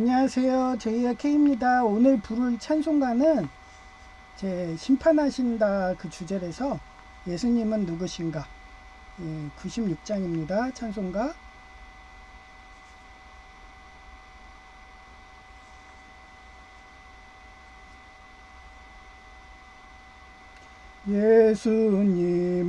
안녕하세요. 저희가 K입니다. 오늘 부를 찬송가는 제 심판하신다 그 주제라서 예수님은 누구신가 96장입니다. 찬송가. 예수님은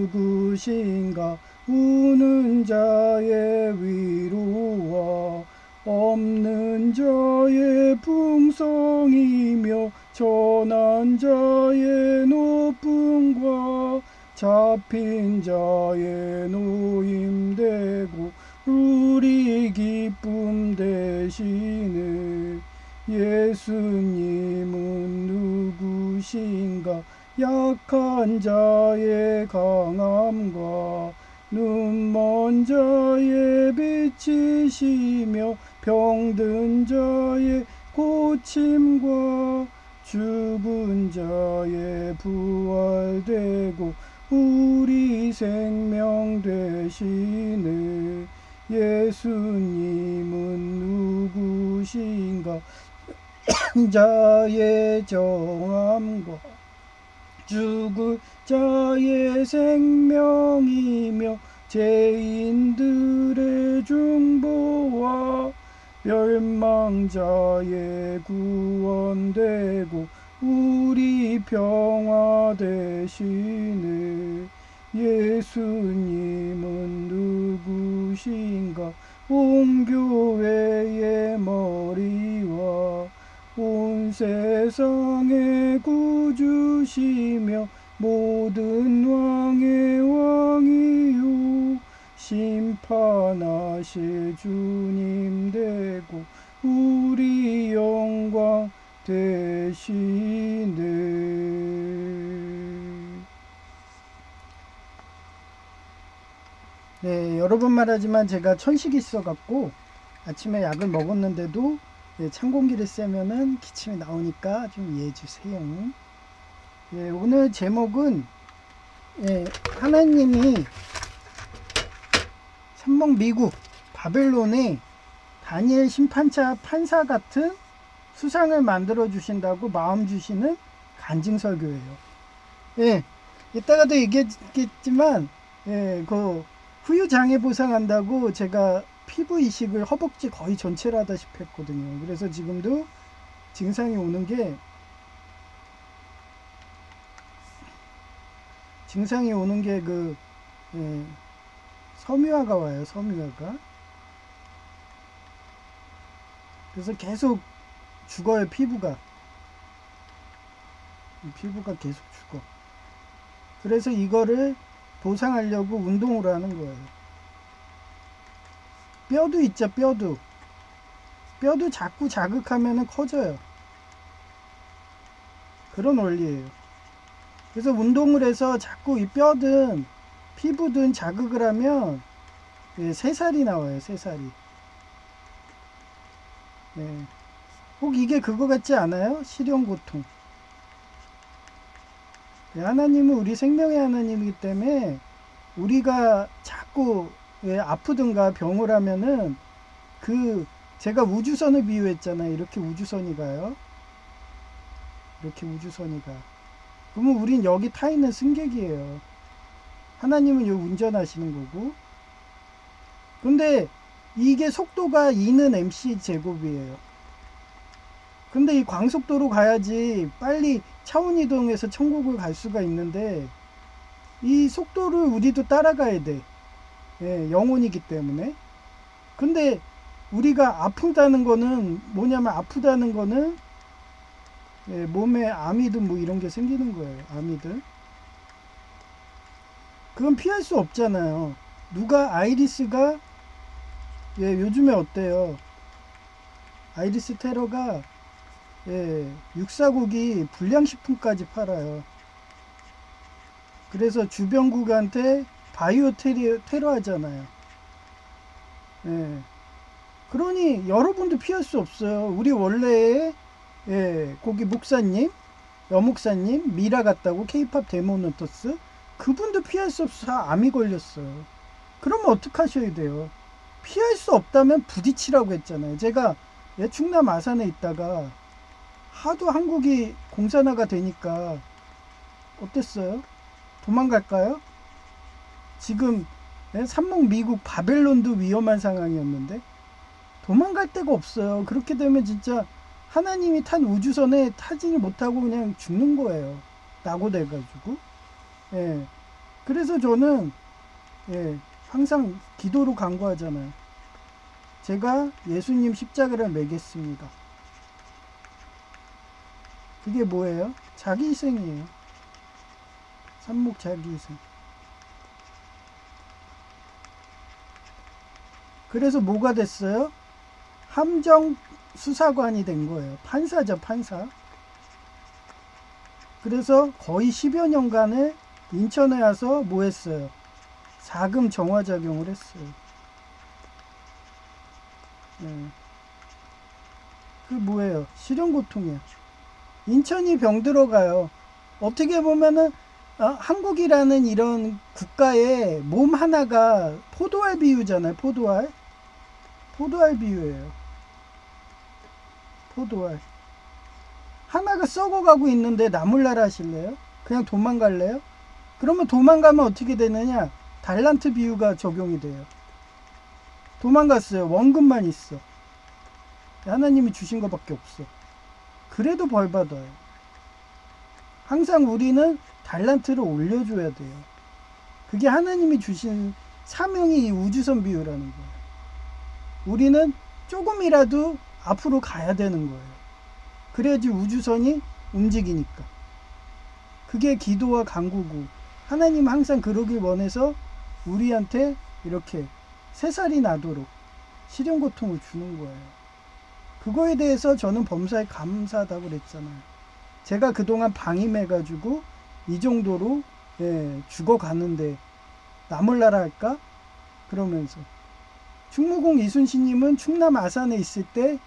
누구신가 우는 자의 위로와 없는 자의 풍성이며 전한 자의 높음과 잡힌 자의 노임되고 우리 기쁨 되시네. 예수님은 누구신가 약한 자의 강함과 눈먼 자의 빛이시며 병든 자의 고침과 죽은 자의 부활되고 우리 생명 되시네. 예수님은 누구신가 자의 정함과 죽을 자의 생명이며 죄인들의 중보와 멸망자의 구원되고 우리 평화 되시네. 예수님은 누구신가 온 교회의 머리와 온 세상의 구주시며 모든 왕의 왕이요 심판하실 주님 되고 우리 영광 되시네. 네, 여러 번 말하지만 제가 천식이 있어갖고 아침에 약을 먹었는데도 찬 공기를 쐬면은 기침이 나오니까 좀 이해해 주세요. 오늘 제목은 하나님이 삼목 미국 바벨론에 다니엘 심판차 판사 같은 수상을 만들어 주신다고 마음 주시는 간증설교예요. 이따가도 얘기했지만 그 후유장애 보상한다고 제가 피부 이식을 허벅지 거의 전체를 하다시피 했거든요. 그래서 지금도 증상이 오는 게 섬유화가 와요. 섬유화가. 그래서 계속 죽어요. 피부가 계속 죽어. 그래서 이거를 보상하려고 운동을 하는 거예요. 뼈도 있죠. 뼈도 자꾸 자극하면 커져요. 그런 원리예요. 그래서 운동을 해서 자꾸 이 뼈든 피부든 자극을 하면 새살이 나와요. 새살이. 꼭 이게 그거 같지 않아요? 실현고통. 하나님은 우리 생명의 하나님이기 때문에 우리가 자꾸 아프든가 병을 하면은 제가 우주선을 비유했잖아요. 이렇게 우주선이 가요. 이렇게 우주선이 가. 그러면 우린 여기 타 있는 승객이에요. 하나님은 여기 운전하시는 거고. 근데 이게 속도가 2는 mc 제곱이에요. 근데 이 광속도로 가야지 빨리 차원 이동해서 천국을 갈 수가 있는데 이 속도를 우리도 따라가야 돼. 영혼이기 때문에. 근데 우리가 아프다는 거는 뭐냐면 몸에 암이든 뭐 이런 게 생기는 거예요. 암이든. 그건 피할 수 없잖아요. 아이리스가 요즘에 어때요? 아이리스 테러가 육사국이 불량식품까지 팔아요. 그래서 주변국한테 바이오 테러 하잖아요. 그러니 여러분도 피할 수 없어요. 우리 원래 거기 목사님, 여목사님 미라 같다고 케이팝 데모노터스 그분도 피할 수 없어 암이 걸렸어요. 그러면 어떡하셔야 돼요? 피할 수 없다면 부딪히라고 했잖아요. 제가 충남 아산에 있다가 하도 한국이 공산화가 되니까 어땠어요? 도망갈까요? 지금 삼목 미국 바벨론도 위험한 상황이었는데 도망갈 데가 없어요. 그렇게 되면 진짜 하나님이 탄 우주선에 타지를 못하고 그냥 죽는 거예요. 낙오돼가지고. 예. 그래서 저는 항상 기도로 간구하잖아요. 제가 예수님 십자가를 매겠습니다. 그게 뭐예요? 자기희생이에요. 삼목 자기희생. 그래서 뭐가 됐어요? 함정 수사관이 된 거예요. 판사죠, 판사. 그래서 거의 10여 년간을 인천에 와서 뭐 했어요? 자금 정화작용을 했어요. 그 뭐예요? 실현고통이에요. 인천이 병들어가요. 어떻게 보면은 한국이라는 이런 국가의 몸 하나가 포도알 비유잖아요. 포도알 비유예요. 포도알 하나가 썩어가고 있는데 나몰라라 하실래요? 그냥 도망갈래요? 그러면 도망가면 어떻게 되느냐? 달란트 비유가 적용이 돼요. 도망갔어요. 원금만 있어. 하나님이 주신 것밖에 없어. 그래도 벌 받아요. 항상 우리는 달란트를 올려줘야 돼요. 그게 하나님이 주신 사명이 이 우주선 비유라는 거예요. 우리는 조금이라도 앞으로 가야 되는 거예요. 그래야지 우주선이 움직이니까. 그게 기도와 간구고, 하나님 항상 그러길 원해서 우리한테 이렇게 새살이 나도록 실현고통을 주는 거예요. 그거에 대해서 저는 범사에 감사하다고 그랬잖아요. 제가 그동안 방임해가지고 이 정도로 죽어가는데 나몰라라 할까? 그러면서 충무공 이순신님은 충남 아산에 있을 때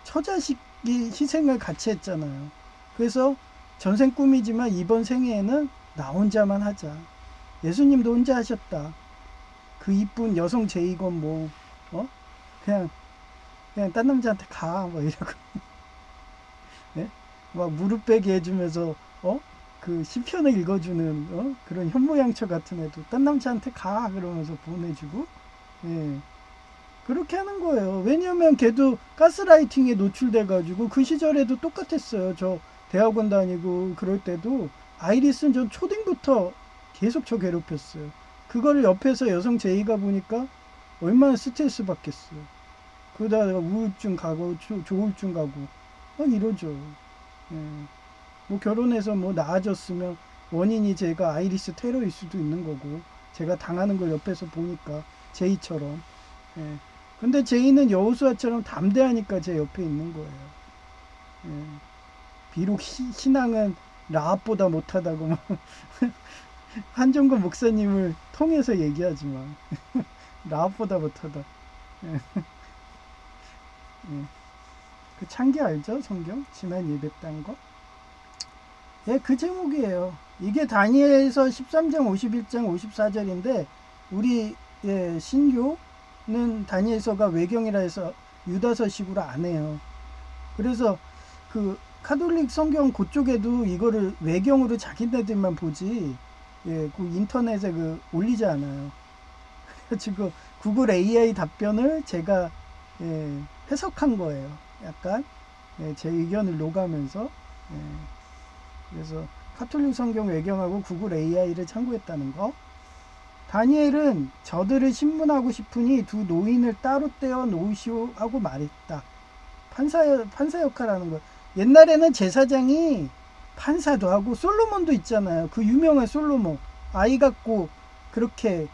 처자식이 희생을 같이 했잖아요. 그래서 전생 꿈이지만 이번 생애에는 나 혼자만 하자. 예수님도 혼자 하셨다. 그 이쁜 여성 제이건 뭐 그냥 딴 남자한테 가 뭐 이러고 네? 막 무릎 베게 해주면서 그 시편을 읽어주는 그런 현모양처 같은 애도 딴 남자한테 가 그러면서 보내주고 그렇게 하는 거예요. 왜냐면 걔도 가스라이팅에 노출돼가지고 그 시절에도 똑같았어요. 저 대학원 다니고 그럴 때도 아이리스는 전 초딩부터 계속 저 괴롭혔어요. 그거를 옆에서 여성 제이가 보니까 얼마나 스트레스 받겠어요. 그러다가 우울증 가고 조울증 가고 이러죠. 뭐 결혼해서 뭐 나아졌으면 원인이 제가 아이리스 테러일 수도 있는 거고 제가 당하는 걸 옆에서 보니까 제이처럼. 근데 제이는 여호수아처럼 담대하니까 제 옆에 있는 거예요. 비록 신앙은 라합보다 못하다고 막 한정근 목사님을 통해서 얘기하지만 라합보다 못하다. 그 창기 알죠? 성경? 지난 예배 딴 거? 그 제목이에요. 이게 다니엘서 13장, 51장, 54절인데 우리 신교는 다니엘서가 외경이라 해서 유다서식으로 안 해요. 그래서 그 카톨릭 성경 그쪽에도 이거를 외경으로 자기네들만 보지 그 인터넷에 올리지 않아요. 그래가지고 구글 AI 답변을 제가 해석한 거예요. 약간 제 의견을 녹아면서 그래서 카톨릭 성경 외경하고 구글 AI를 참고했다는 거. 다니엘은 저들을 신문하고 싶으니 두 노인을 따로 떼어 놓으시오 하고 말했다. 판사 역할하는 거. 옛날에는 제사장이 판사도 하고 솔로몬도 있잖아요. 그 유명한 솔로몬. 아이 갖고 그렇게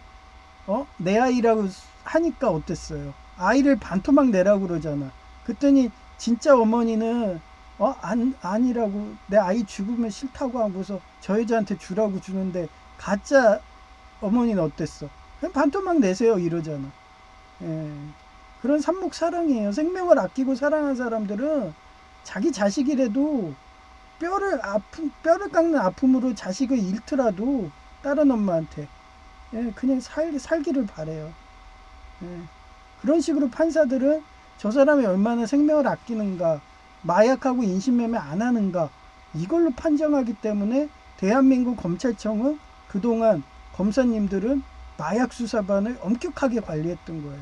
내 아이라고 하니까 어땠어요? 아이를 반토막 내라고 그러잖아. 그랬더니 진짜 어머니는 아니라고 내 아이 죽으면 싫다고 하고서 저 여자한테 주라고 주는데 가짜 어머니는 어땠어? 그냥 반토막 내세요 이러잖아. 그런 산목 사랑이에요. 생명을 아끼고 사랑한 사람들은 자기 자식이라도 뼈를 깎는 아픔으로 자식을 잃더라도 다른 엄마한테 그냥 살기를 바래요. 그런 식으로 판사들은 저 사람이 얼마나 생명을 아끼는가, 마약하고 인신매매 안 하는가, 이걸로 판정하기 때문에 대한민국 검찰청은 그동안 검사님들은 마약 수사반을 엄격하게 관리했던 거예요.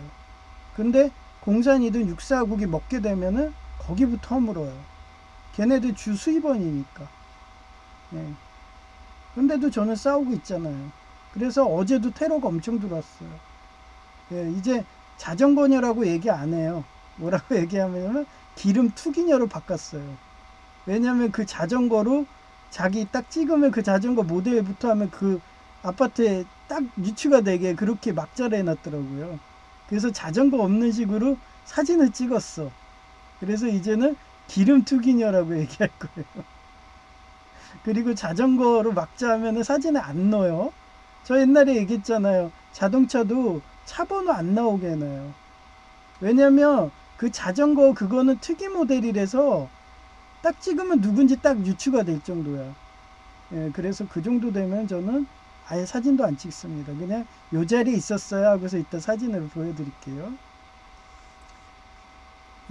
근데 공산이든 육사국이 먹게 되면은 거기부터 허물어요. 걔네들 주 수입원이니까. 예. 근데도 저는 싸우고 있잖아요. 그래서 어제도 테러가 엄청 들어왔어요. 예, 이제 자전거녀라고 얘기 안 해요. 뭐라고 얘기하면 기름 투기녀로 바꿨어요. 왜냐면 그 자전거로 자기 딱 찍으면 그 자전거 모델부터 하면 그 아파트에 딱 유추가 되게 그렇게 막자를 해놨더라고요. 그래서 자전거 없는 식으로 사진을 찍었어. 그래서 이제는 기름 투기녀라고 얘기할 거예요. 그리고 자전거로 막자 하면은 사진을 안 넣어요. 저 옛날에 얘기했잖아요. 자동차도 차 번호 안 나오게 해놔요. 왜냐면 그 자전거 그거는 특이 모델이라서 딱 찍으면 누군지 딱 유추가 될 정도야. 예, 그래서 그 정도 되면 저는 아예 사진도 안 찍습니다. 그냥 요 자리에 있었어요 하고서 이따 사진으로 보여드릴게요.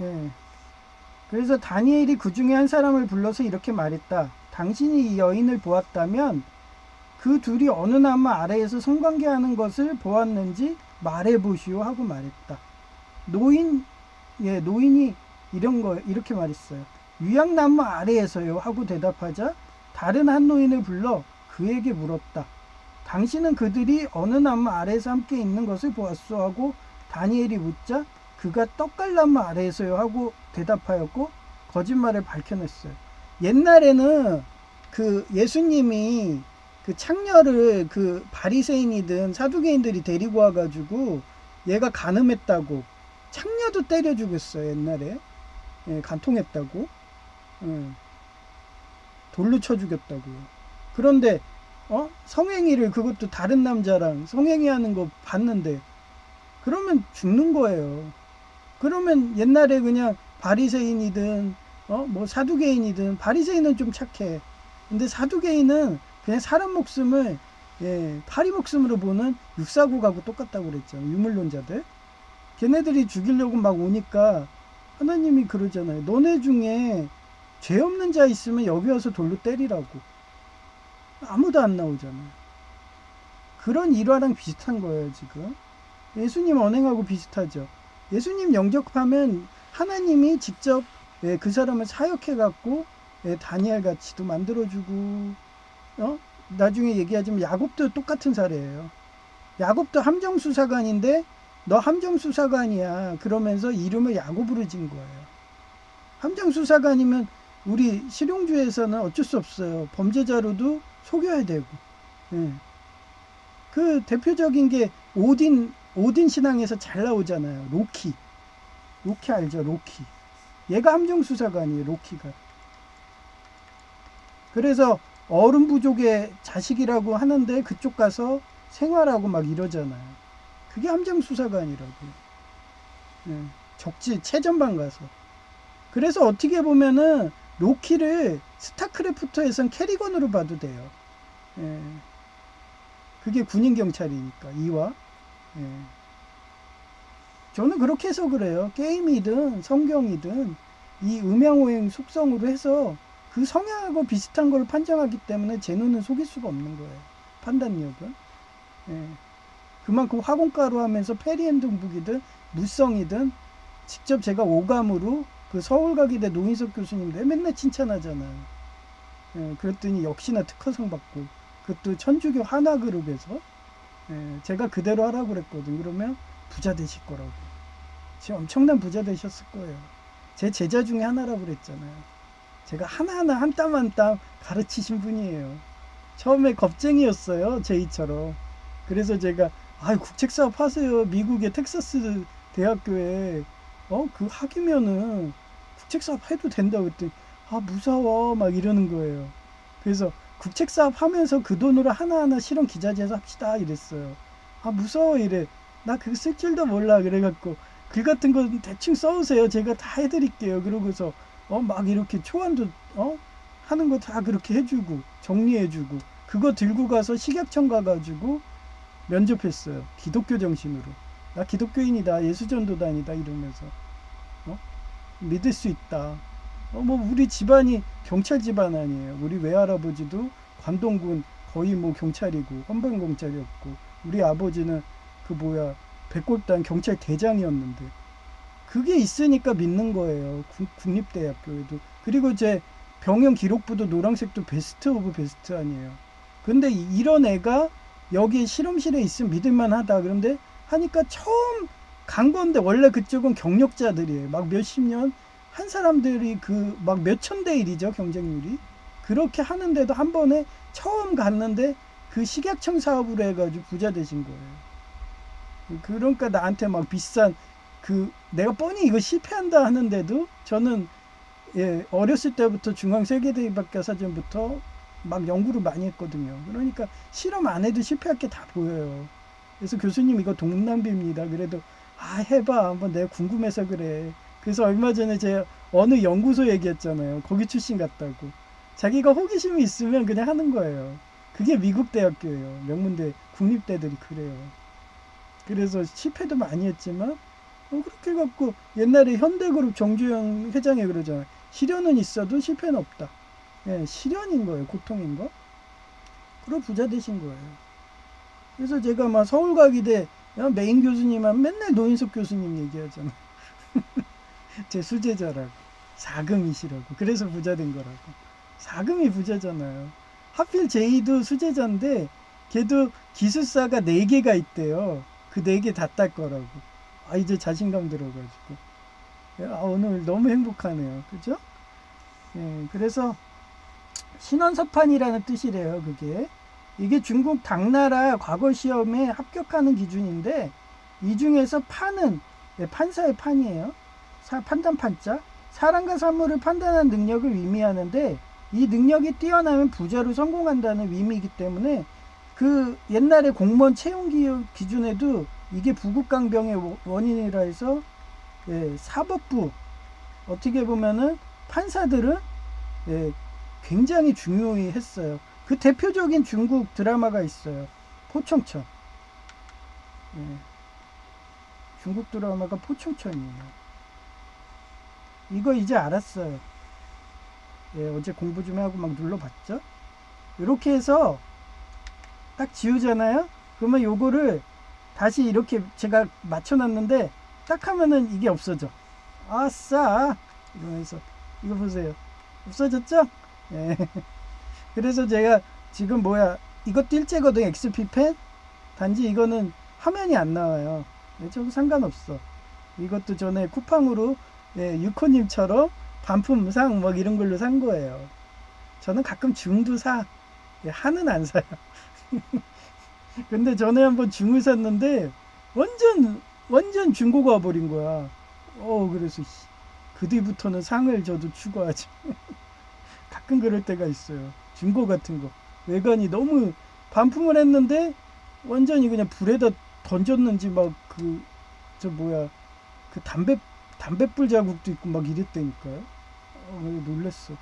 예. 그래서 다니엘이 그 중에 한 사람을 불러서 이렇게 말했다. 당신이 이 여인을 보았다면 그 둘이 어느 나무 아래에서 성관계하는 것을 보았는지 말해보시오 하고 말했다. 노인이 이렇게 말했어요. 유약나무 아래에서요 하고 대답하자 다른 한 노인을 불러 그에게 물었다. 당신은 그들이 어느 나무 아래에서 함께 있는 것을 보았소 하고 다니엘이 묻자 그가 떡갈나무 아래에서요 하고 대답하였고 거짓말을 밝혀냈어요. 옛날에는 그 예수님이 그 창녀를 그 바리새인이든 사두개인들이 데리고 와가지고 얘가 간음했다고 창녀도 때려 죽였어요. 옛날에. 예, 간통했다고. 돌로 쳐 죽였다고요. 그런데 성행위를 그것도 다른 남자랑 성행위하는 거 봤는데 그러면 죽는 거예요. 그러면 옛날에 그냥 바리새인이든 뭐 사두개인이든 바리새인은 좀 착해. 근데 사두개인은 그냥 사람 목숨을 파리 목숨으로 보는 육사국하고 똑같다고 그랬잖아요. 유물론자들. 걔네들이 죽이려고 막 오니까 하나님이 그러잖아요. 너네 중에 죄 없는 자 있으면 여기 와서 돌로 때리라고. 아무도 안 나오잖아요. 그런 일화랑 비슷한 거예요, 지금. 예수님 언행하고 비슷하죠. 예수님 영접하면 하나님이 직접 그 사람을 사역해갖고 다니엘 같이도 만들어주고, 나중에 얘기하자면 야곱도 똑같은 사례예요. 야곱도 함정수사관인데 너 함정수사관이야. 그러면서 이름을 야곱으로 진 거예요. 함정수사관이면 우리 실용주의에서는 어쩔 수 없어요. 범죄자로도 속여야 되고. 그 대표적인 게 오딘 신앙에서 잘 나오잖아요. 로키 알죠? 로키. 얘가 함정수사관이에요. 로키가. 그래서 어른 부족의 자식이라고 하는데 그쪽 가서 생활하고 막 이러잖아요. 그게 함정수사관이라고. 적지 최전방 가서. 그래서 어떻게 보면은 로키를 스타크래프트에선 캐리건으로 봐도 돼요. 그게 군인 경찰이니까 이와. 저는 그렇게 해서 그래요. 게임이든 성경이든 이 음양오행 속성으로 해서 그 성향하고 비슷한 걸 판정하기 때문에 제 눈은 속일 수가 없는 거예요. 판단력은. 그만큼 화공가로 하면서 페리엔동북이든 무성이든 직접 제가 오감으로 그 서울가기대 노인석 교수님들 맨날 칭찬하잖아요. 그랬더니 역시나 특허상 받고 그것도 천주교 하나그룹에서 제가 그대로 하라고 그랬거든. 그러면 부자 되실 거라고. 지금 엄청난 부자 되셨을 거예요. 제 제자 중에 하나라고 그랬잖아요. 제가 하나하나 한 땀 한 땀 가르치신 분이에요. 처음에 겁쟁이였어요. 제이처럼. 그래서 제가 국책사업 하세요. 미국의 텍사스 대학교에 그 학이면은 국책사업 해도 된다고 그랬더니 무서워 막 이러는 거예요. 그래서 국책사업 하면서 그 돈으로 하나하나 실험 기자재에서 합시다 이랬어요. 무서워 이래. 나 그거 쓸 줄도 몰라. 그래갖고 글 같은 거 대충 써오세요. 제가 다 해드릴게요. 그러고서 막 이렇게 초안도 하는 거 다 그렇게 해주고 정리해주고 그거 들고 가서 식약청 가가지고 면접했어요. 기독교 정신으로. 나 기독교인이다, 예수전도단이다 이러면서 믿을 수 있다. 뭐 우리 집안이 경찰 집안 아니에요. 우리 외할아버지도 관동군 거의 뭐 경찰이고 헌병경찰이었고, 우리 아버지는 그 뭐야 백골단 경찰 대장이었는데, 그게 있으니까 믿는 거예요. 국립대학교에도. 그리고 제 병영 기록부도 노란색도 베스트 오브 베스트 아니에요. 근데 이런 애가 여기 실험실에 있으면 믿을만하다. 그런데 하니까 처음 간 건데, 원래 그쪽은 경력자들이에요. 막 몇십 년 한 사람들이 그 막 몇천 대 1이죠 경쟁률이. 그렇게 하는데도 한 번에 처음 갔는데 그 식약청 사업으로 해가지고 부자 되신 거예요. 그러니까 나한테 막 비싼 그 내가 뻔히 이거 실패한다 하는데도, 저는 어렸을 때부터 중앙세계대학교사전부터 막 연구를 많이 했거든요. 그러니까 실험 안 해도 실패할 게 다 보여요. 그래서 교수님 이거 동남비입니다. 그래도 해봐, 한번 내가 궁금해서 그래. 그래서 얼마 전에 제가 어느 연구소 얘기했잖아요. 거기 출신 같다고. 자기가 호기심이 있으면 그냥 하는 거예요. 그게 미국 대학교예요. 명문대 국립대들이 그래요. 그래서 실패도 많이 했지만 그렇게 갖고, 옛날에 현대그룹 정주영 회장이 그러잖아요. 시련은 있어도 실패는 없다. 시련인 거예요. 고통인 거. 그럼 부자 되신 거예요. 그래서 제가 막 서울과기대 메인 교수님은 맨날 노인석 교수님 얘기하잖아요. 제 수제자라고. 4금이시라고. 그래서 부자 된 거라고. 4금이 부자잖아요. 하필 제이도 수제자인데 걔도 기술사가 4개가 있대요. 그 4개 다 딸 거라고. 이제 자신감 들어가지고. 오늘 너무 행복하네요. 그죠? 그래서 신원서판이라는 뜻이래요. 그게. 이게 중국 당나라 과거 시험에 합격하는 기준인데, 이 중에서 판은 판사의 판이에요. 판단 판자. 사람과 사물을 판단하는 능력을 의미하는데, 이 능력이 뛰어나면 부자로 성공한다는 의미이기 때문에, 그 옛날에 공무원 채용 기준에도 이게 부국강병의 원인이라 해서 사법부, 어떻게 보면은 판사들은 굉장히 중요히 했어요. 그 대표적인 중국 드라마가 있어요. 포청천. 중국 드라마가 포청천이에요. 이거 이제 알았어요. 어제 공부 좀 하고 막 눌러봤죠. 이렇게 해서 딱 지우잖아요. 그러면 요거를 다시 이렇게 제가 맞춰놨는데 딱 하면은 이게 없어져. 아싸! 이러면서 이거 보세요. 없어졌죠? 그래서 제가 지금 이것도 일제거든. XP펜. 단지 이거는 화면이 안 나와요. 저도 상관없어. 이것도 전에 쿠팡으로 유코님처럼 반품상 뭐 이런 걸로 산 거예요. 저는 가끔 중도 사. 한은 안 사요. 근데 전에 한번 중을 샀는데 완전 중고가 와버린 거야. 그래서 그 뒤부터는 상을 저도 추구하죠. 가끔 그럴 때가 있어요. 중고 같은 거. 외관이 너무 반품을 했는데 완전히 그냥 불에다 던졌는지 막 그 담뱃불 자국도 있고 막 이랬다니까요. 놀랬어.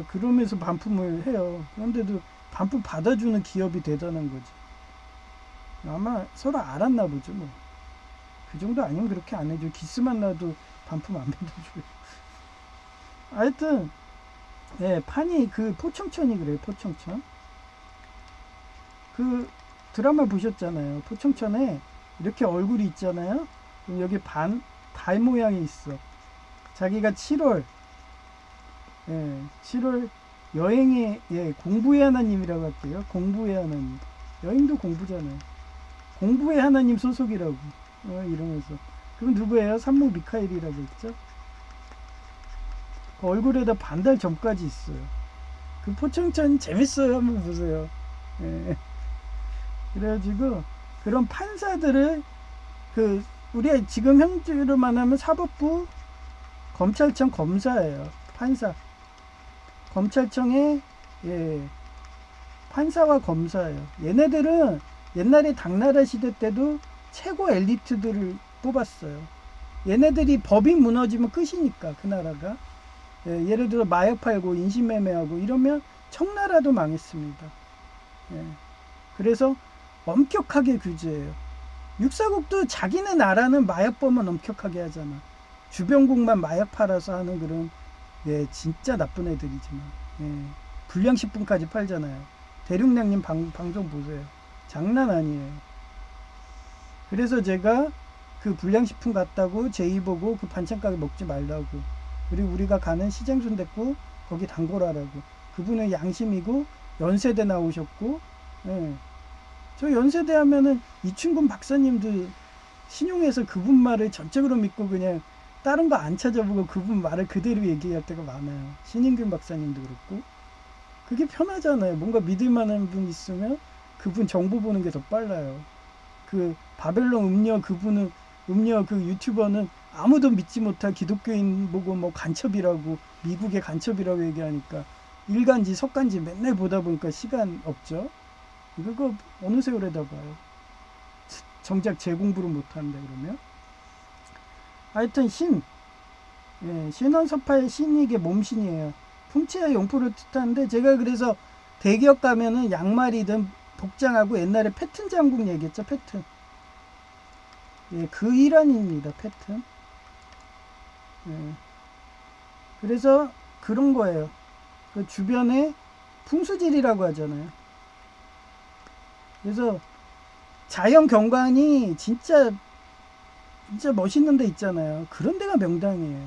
그러면서 반품을 해요. 그런데도 반품 받아주는 기업이 대단한 거지. 아마 서로 알았나 보죠. 뭐. 그 정도 아니면 그렇게 안 해줘. 기스만 나도 반품 안 받아줘요. 하여튼 판이 그 포청천이 그래요. 포청천. 그 드라마 보셨잖아요. 포청천에 이렇게 얼굴이 있잖아요. 그럼 여기 달 모양이 있어. 자기가 7월 7월 여행의 공부의 하나님이라고 할게요. 공부의 하나님. 여행도 공부잖아요. 공부의 하나님 소속이라고 이러면서. 그럼 누구예요? 산모 미카엘이라고 했죠. 그 얼굴에다 반달 점까지 있어요. 그 포청천 재밌어요. 한번 보세요. 그래가지고 그런 판사들을 우리가 지금 형태로만 하면 사법부, 검찰청 검사예요. 판사. 검찰청의 판사와 검사예요. 얘네들은 옛날에 당나라 시대 때도 최고 엘리트들을 뽑았어요. 얘네들이 법이 무너지면 끝이니까 그 나라가. 예를 들어 마약 팔고 인신매매하고 이러면 청나라도 망했습니다. 그래서 엄격하게 규제해요. 육사국도 자기네 나라는 마약범은 엄격하게 하잖아. 주변국만 마약 팔아서 하는 그런 진짜 나쁜 애들이지만 불량식품까지 팔잖아요. 대륙량님 방송 보세요. 장난 아니에요. 그래서 제가 그 불량식품 같다고 제의 보고 그 반찬 가게 먹지 말라고, 그리고 우리가 가는 시장순댓국 거기 단골하라고. 그분은 양심이고 연세대 나오셨고, 저 연세대 하면은 이춘근 박사님도 신용해서 그분 말을 전적으로 믿고 그냥 다른 거 안 찾아보고 그분 말을 그대로 얘기할 때가 많아요. 신인균 박사님도 그렇고. 그게 편하잖아요. 뭔가 믿을 만한 분 있으면 그분 정보 보는 게 더 빨라요. 그 바벨론 음녀 그분은, 음녀 그 유튜버는 아무도 믿지 못할 기독교인 보고 뭐 간첩이라고, 미국의 간첩이라고 얘기하니까 일간지 석간지 맨날 보다 보니까 시간 없죠. 그거 어느 세월에다 봐요. 정작 제 공부를 못하는데 그러면. 하여튼 신원섭파의 신이 이게 몸신이에요. 풍채와 용포를 뜻하는데, 제가 그래서 대기업 가면은 양말이든 복장하고, 옛날에 패튼 장국 얘기했죠. 패튼. 그 일환입니다. 패튼. 그래서 그런 거예요. 그 주변에 풍수질이라고 하잖아요. 그래서 자연 경관이 진짜 멋있는 데 있잖아요. 그런 데가 명당이에요.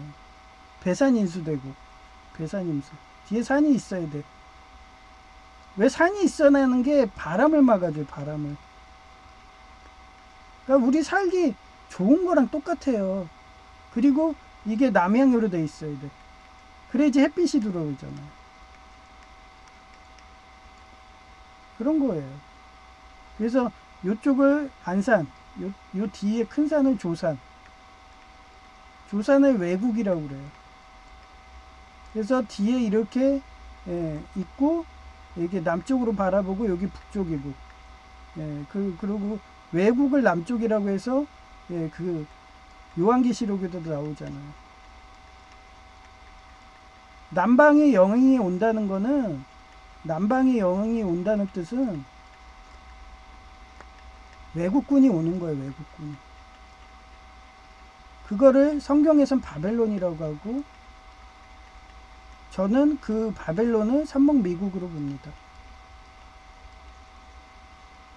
배산인수대고, 배산임수. 뒤에 산이 있어야 돼. 왜 산이 있어야 하는 게 바람을 막아줘요. 바람을. 그러니까 우리 살기 좋은 거랑 똑같아요. 그리고 이게 남향으로 돼 있어야 돼. 그래야지 햇빛이 들어오잖아요. 그런 거예요. 그래서 요쪽을 안산, 요 뒤에 큰 산을 조산. 조산을 외국이라고 그래요. 그래서 뒤에 이렇게 있고, 이게 남쪽으로 바라보고 여기 북쪽이고, 그리고 외국을 남쪽이라고 해서 그 요한계시록에도 나오잖아요. 남방의 영이 온다는 거는, 남방의 영이 온다는 뜻은 외국군이 오는 거예요. 외국군이. 그거를 성경에선 바벨론이라고 하고, 저는 그 바벨론을 삼목미국으로 봅니다.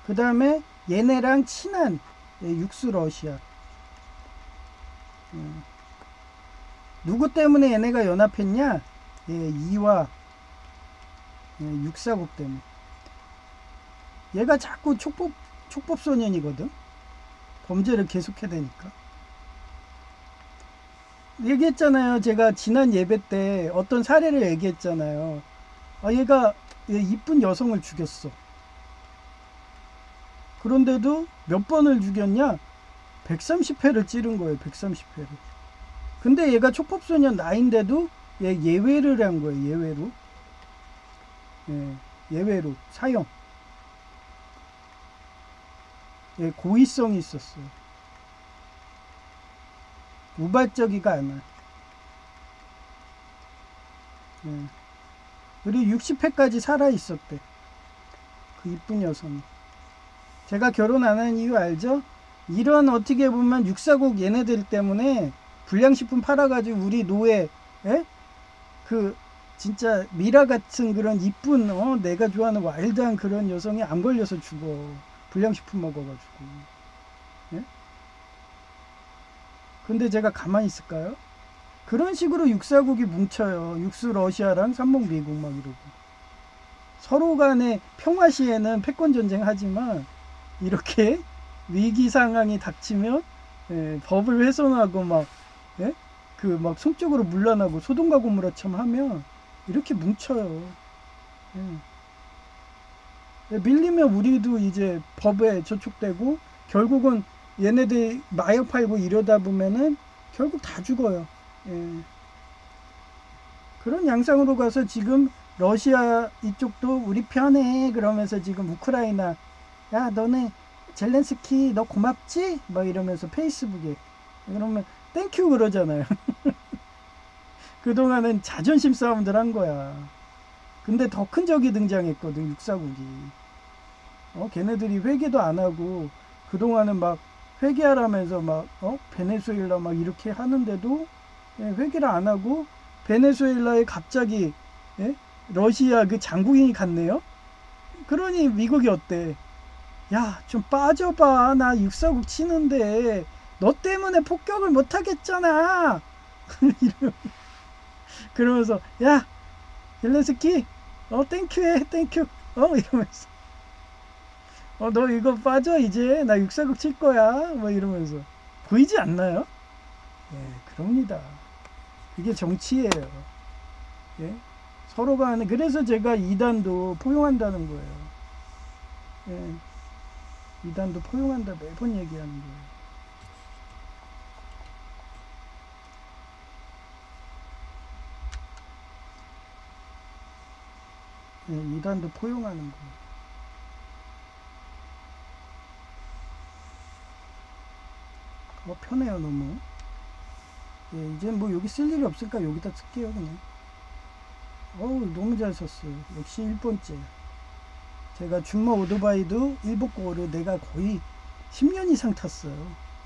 그 다음에 얘네랑 친한 육수 러시아. 누구 때문에 얘네가 연합했냐? 이와 육사국 때문에. 얘가 자꾸 촉법소년이거든. 범죄를 계속해대니까. 얘기했잖아요. 제가 지난 예배 때 어떤 사례를 얘기했잖아요. 얘가 이쁜 여성을 죽였어. 그런데도 몇 번을 죽였냐? 130회를 찌른 거예요. 130회를. 근데 얘가 촉법소년 나인데도 예외를 한 거예요. 예외로. 예외로 사형. 고의성이 있었어요. 우발적이가 않아. 그리고 60회까지 살아 있었대. 그 이쁜 여성이. 제가 결혼 안 하는 이유 알죠? 이런 어떻게 보면 육사국 얘네들 때문에 불량식품 팔아가지고 우리 노예, 그 진짜 미라 같은 그런 이쁜 내가 좋아하는 와일드한 그런 여성이 안 걸려서 죽어. 불량식품 먹어가지고. 근데 제가 가만히 있을까요? 그런 식으로 육사국이 뭉쳐요. 육수 러시아랑 삼목 미국 막 이러고. 서로 간에 평화 시에는 패권 전쟁 하지만, 이렇게 위기 상황이 닥치면 법을 훼손하고 막 송쪽으로 물러나고 소돔과 고모라처럼 하면 이렇게 뭉쳐요. 밀리면 우리도 이제 법에 저촉되고, 결국은 얘네들 마약 팔고 이러다 보면은 결국 다 죽어요. 그런 양상으로 가서 지금 러시아 이쪽도 우리 편해 그러면서 지금 우크라이나, 야 너네 젤렌스키 너 고맙지? 막 이러면서 페이스북에 그러면 땡큐 그러잖아요. 그동안은 자존심 싸움들 한 거야. 근데 더 큰 적이 등장했거든. 육사국이. 걔네들이 회개도 안 하고 그동안은 막 회개하라면서 막 베네수엘라 막 이렇게 하는데도 회개를 안 하고 베네수엘라에 갑자기 러시아 그 장군이 갔네요. 그러니 미국이 어때? 야, 좀 빠져봐. 나 육사국 치는데 너 때문에 폭격을 못 하겠잖아. 그러면서 야, 젤렌스키 땡큐해 땡큐 이러면서 너 이거 빠져 이제 나 육사국 칠 거야 뭐 이러면서 보이지 않나요? 그럽니다. 그게 정치예요. 서로가 하는, 그래서 제가 이단도 포용한다는 거예요. 이단도 포용한다 매번 얘기하는 거예요. 이단도 포용하는 거예요. 편해요 너무. 이제 뭐 여기 쓸 일이 없으니까 여기다 쓸게요 그냥. 너무 잘 썼어요. 역시 1번째. 제가 준모 오토바이도 일복고를 내가 거의 10년 이상 탔어요.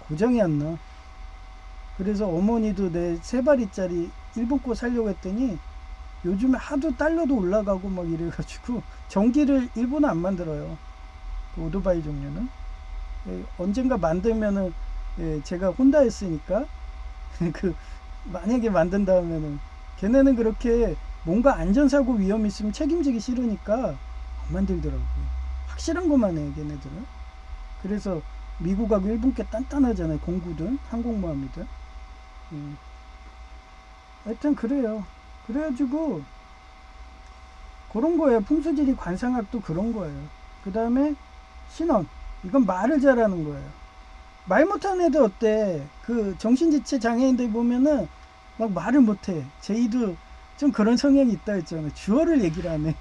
고장이 안 나. 그래서 어머니도 내 3바리짜리 일복고 살려고 했더니 요즘에 하도 달러도 올라가고 막 이래가지고 전기를 일본은 안 만들어요. 그 오토바이 종류는. 언젠가 만들면은 제가 혼다 했으니까 그 만약에 만든다면은 걔네는 그렇게 뭔가 안전사고 위험 있으면 책임지기 싫으니까 안 만들더라고요. 확실한 것만 해 걔네들은. 그래서 미국하고 일본 게 단단하잖아요. 공구든 항공모함이든. 하여튼 그래요. 그래가지고 그런 거예요. 풍수지리 관상학도 그런 거예요. 그 다음에 신원, 이건 말을 잘하는 거예요. 말 못하는 애들 어때? 그 정신지체 장애인들 보면은 막 말을 못해. 제이도 좀 그런 성향이 있다 했잖아요. 주어를 얘기를 하네.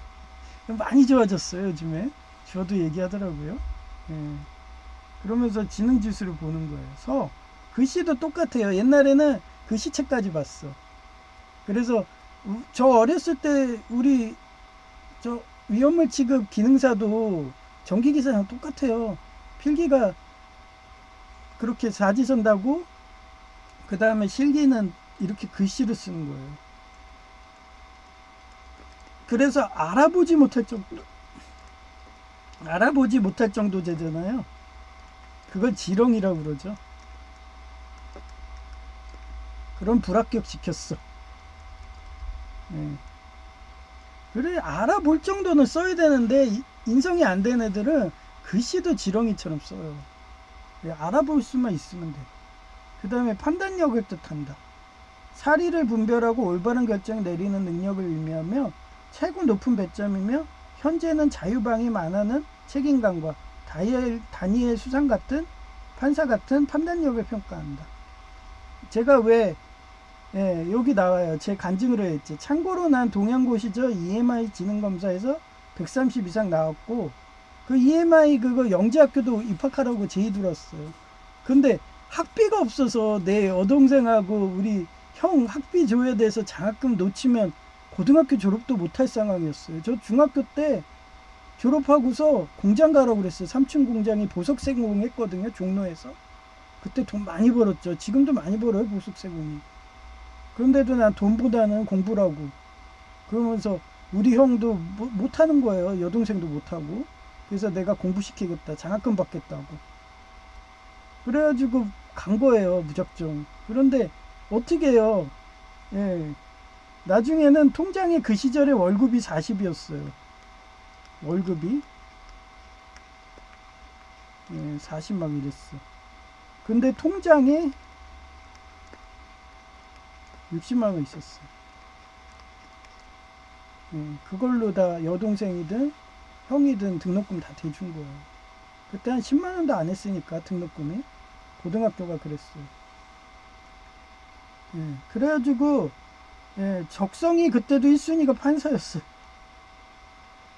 많이 좋아졌어요 요즘에. 주어도 얘기하더라고요. 그러면서 지능지수를 보는 거예요. 글씨도 똑같아요. 옛날에는 글씨체까지 봤어. 그래서 저 어렸을 때 우리 저 위험물 취급 기능사도 전기기사랑 똑같아요. 필기가 그렇게 사지선다고, 그 다음에 실기는 이렇게 글씨로 쓰는 거예요. 그래서 알아보지 못할 정도제잖아요. 그걸 지렁이라고 그러죠. 그럼 불합격 시켰어. 그래, 알아볼 정도는 써야 되는데 인성이 안 된 애들은 글씨도 지렁이처럼 써요. 알아볼 수만 있으면 돼. 그 다음에 판단력을 뜻한다. 사리를 분별하고 올바른 결정을 내리는 능력을 의미하며 최고 높은 배점이며 현재는 자유방임 안 하는 책임감과 다니엘 수상 같은 판사 같은 판단력을 평가한다. 제가 왜 여기 나와요. 제 간증으로 했지. 참고로 난 동양고시저 EMI 지능검사에서 130 이상 나왔고 그 EMI 그거 영재학교도 입학하라고 제의 들었어요. 근데 학비가 없어서 내 여동생하고 우리 형 학비 줘야 돼서 장학금 놓치면 고등학교 졸업도 못할 상황이었어요. 저 중학교 때 졸업하고서 공장 가라고 그랬어요. 3층 공장이 보석세공 했거든요. 종로에서. 그때 돈 많이 벌었죠. 지금도 많이 벌어요. 보석세공이. 그런데도 난 돈보다는 공부라고. 그러면서 우리 형도 못하는 거예요. 여동생도 못하고. 그래서 내가 공부시키겠다. 장학금 받겠다고. 그래가지고 간 거예요. 무작정. 그런데 어떻게 해요. 나중에는 통장에 그 시절에 월급이 40이었어요. 월급이 40막 이랬어. 근데 통장에 60만원 있었어. 그걸로 다 여동생이든 형이든 등록금 다 대준 거예요. 그때 한 10만원도 안 했으니까 등록금이. 고등학교가 그랬어요. 그래가지고 적성이 그때도 1순위가 판사였어요.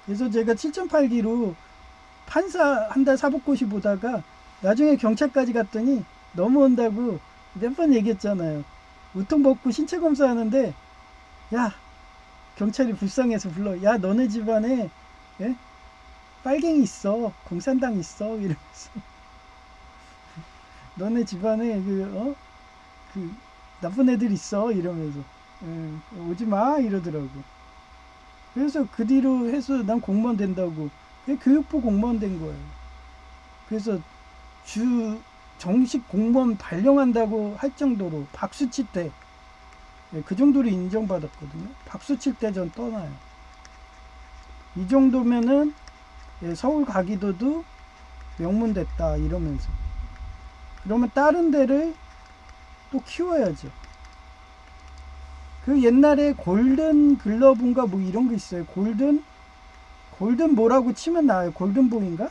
그래서 제가 7.8기로 판사 한 달 사법고시 보다가 나중에 경찰까지 갔더니 넘어온다고 몇 번 얘기했잖아요. 우통 벗고 신체 검사하는데 야, 경찰이 불쌍해서 불러. 야, 너네 집안에 빨갱이 있어. 공산당 있어. 이러면서 너네 집안에 그 나쁜 애들 있어 이러면서 오지 마 이러더라고. 그래서 그 뒤로 해서 난 공무원 된다고 교육부 공무원 된 거예요. 그래서 정식 공무원 발령한다고 할 정도로 박수칠 때 그 정도로 인정받았거든요. 박수칠 때 전 떠나요. 이 정도면은 서울 가기도도 명문됐다 이러면서. 그러면 다른 데를 또 키워야죠. 그 옛날에 골든 글러브인가 뭐 이런 거 있어요. 골든 뭐라고 치면 나와요. 골든보이인가?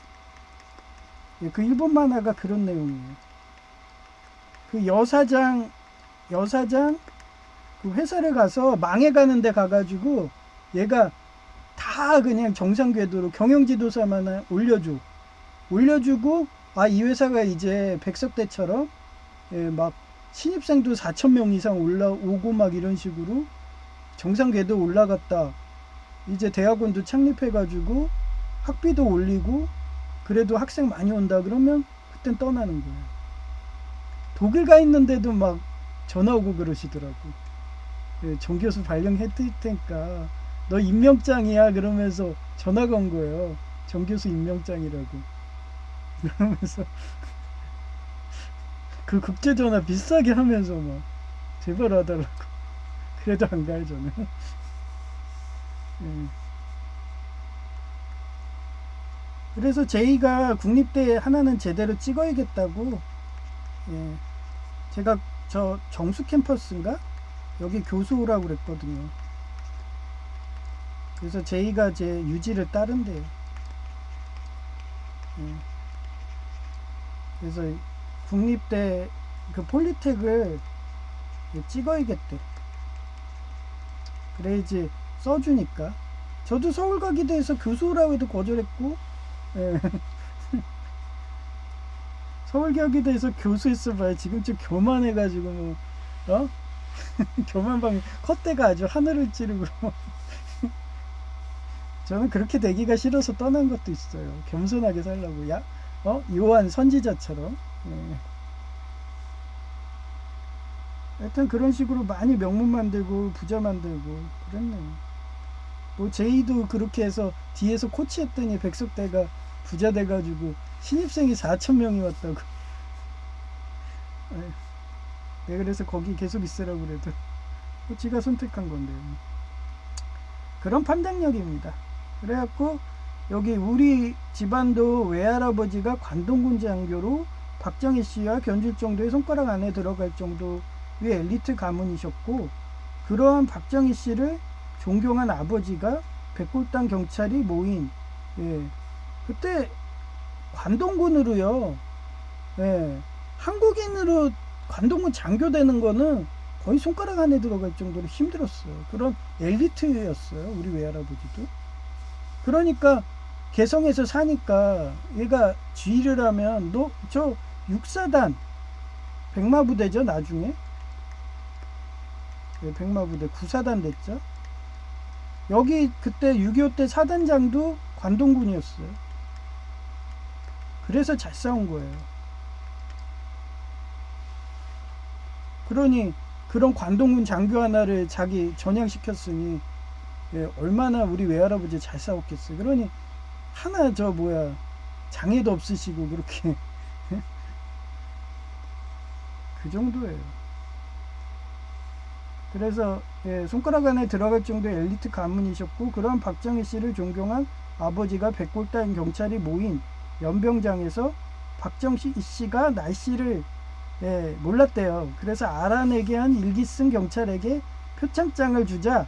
그 일본 만화가 그런 내용이에요. 그 여사장 그 회사를 가서 망해가는 데 가가지고 얘가 다 그냥 정상 궤도로 경영지도사만 올려주고 이 회사가 이제 백석대처럼 막 신입생도 4,000명 이상 올라오고 막 이런 식으로 정상 궤도 올라갔다. 이제 대학원도 창립해가지고 학비도 올리고 그래도 학생 많이 온다 그러면 그땐 떠나는 거예요. 독일 가 있는데도 막 전화 오고 그러시더라고. 정 교수 발령해드릴 테니까 너 임명장이야 그러면서 전화가 온 거예요. 정 교수 임명장이라고. 그러면서 그 국제전화 비싸게 하면서 막 제발 하더라고. 그래도 안 가요 저는. 그래서 제이가 국립대 하나는 제대로 찍어야겠다고. 제가 저 정수 캠퍼스인가 여기 교수라고 그랬거든요. 그래서 제이가 제 유지를 따른대요. 그래서 국립대 그 폴리텍을 찍어야겠대. 그래야지 써주니까. 저도 서울가기대에서 교수라고 해도 거절했고, 서울가기대에서 교수했어 봐요. 지금 좀 교만해가지고 뭐 교만방이 콧대가 아주 하늘을 찌르고. 저는 그렇게 되기가 싫어서 떠난 것도 있어요. 겸손하게 살라고. 요한 선지자처럼. 하여튼 그런 식으로 많이 명문 만들고 부자 만들고 그랬네요. 뭐 제이도 그렇게 해서 뒤에서 코치했더니 백석대가 부자 돼가지고 신입생이 4,000명이 왔다고. 그래서 거기 계속 있으라고 그래도 코치가 선택한 건데요. 그런 판단력입니다. 그래갖고 여기 우리 집안도 외할아버지가 관동군 장교로 박정희 씨와 견줄 정도의 손가락 안에 들어갈 정도의 엘리트 가문이셨고, 그러한 박정희 씨를 존경한 아버지가 백골당 경찰이 모인 그때 관동군으로요. 한국인으로 관동군 장교 되는 거는 거의 손가락 안에 들어갈 정도로 힘들었어요. 그런 엘리트였어요. 우리 외할아버지도. 그러니까 개성에서 사니까 얘가 지휘를 하면 저 6사단 백마부대죠. 나중에 백마부대 9사단 됐죠. 여기 그때 6.25 때 사단장도 관동군이었어요. 그래서 잘 싸운 거예요. 그러니 그런 관동군 장교 하나를 자기 전향시켰으니 얼마나 우리 외할아버지 잘 싸웠겠어요. 그러니 하나 장애도 없으시고 그렇게 그 정도예요. 그래서 손가락 안에 들어갈 정도의 엘리트 가문이셨고, 그러한 박정희 씨를 존경한 아버지가 백골당 경찰이 모인 연병장에서 박정희 씨가 날씨를 몰랐대요. 그래서 알아내게 한 일기 쓴 경찰에게 표창장을 주자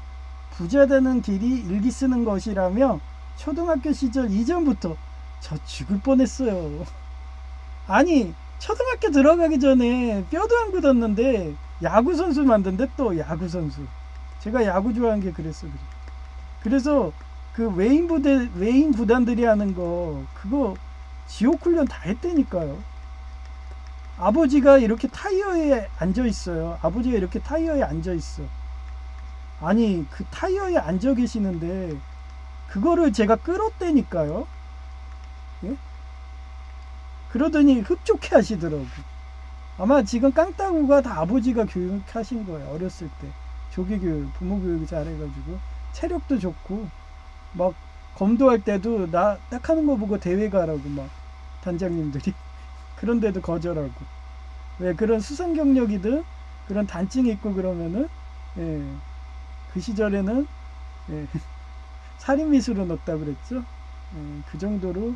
부자 되는 길이 일기 쓰는 것이라며 초등학교 시절 이전부터 저 죽을 뻔했어요. 아니 초등학교 들어가기 전에 뼈도 안 굳었는데 야구선수 만든데, 또 야구선수. 제가 야구 좋아하는 게 그랬어. 그래서 그 외인 구단들이 하는 거 그거 지옥 훈련 다 했다니까요. 아버지가 이렇게 타이어에 앉아 있어요. 아버지가 이렇게 타이어에 앉아 있어. 아니 그 타이어에 앉아 계시는데 그거를 제가 끌었다니까요. 그러더니 흡족해 하시더라고. 아마 지금 깡따구가 다 아버지가 교육하신 거예요. 어렸을 때 조기교육, 부모교육 잘해가지고 체력도 좋고 막 검도할 때도 나 딱 하는 거 보고 대회 가라고 막 단장님들이 그런데도 거절하고. 왜 그런 수상 경력이든 그런 단증이 있고 그러면은 예, 그 시절에는 예, 살인 미수로 넣었다 그랬죠. 예, 그 정도로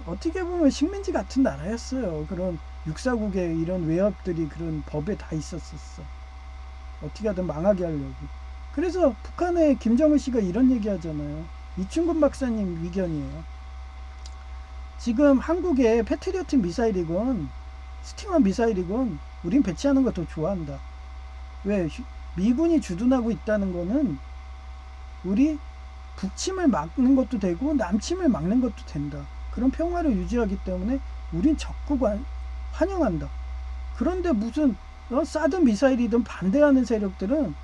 어떻게 보면 식민지 같은 나라였어요. 그런 육사국의 이런 외압들이 그런 법에 다 있었었어. 어떻게 하든 망하게 하려고. 그래서 북한의 김정은 씨가 이런 얘기 하잖아요. 이충근 박사님 의견이에요. 지금 한국의 패트리어트 미사일이건 스팅어 미사일이건 우린 배치하는 거 더 좋아한다. 왜? 미군이 주둔하고 있다는 거는 우리 북침을 막는 것도 되고 남침을 막는 것도 된다. 그런 평화를 유지하기 때문에 우린 적극 환영한다. 그런데 무슨 사드 미사일이든 반대하는 세력들은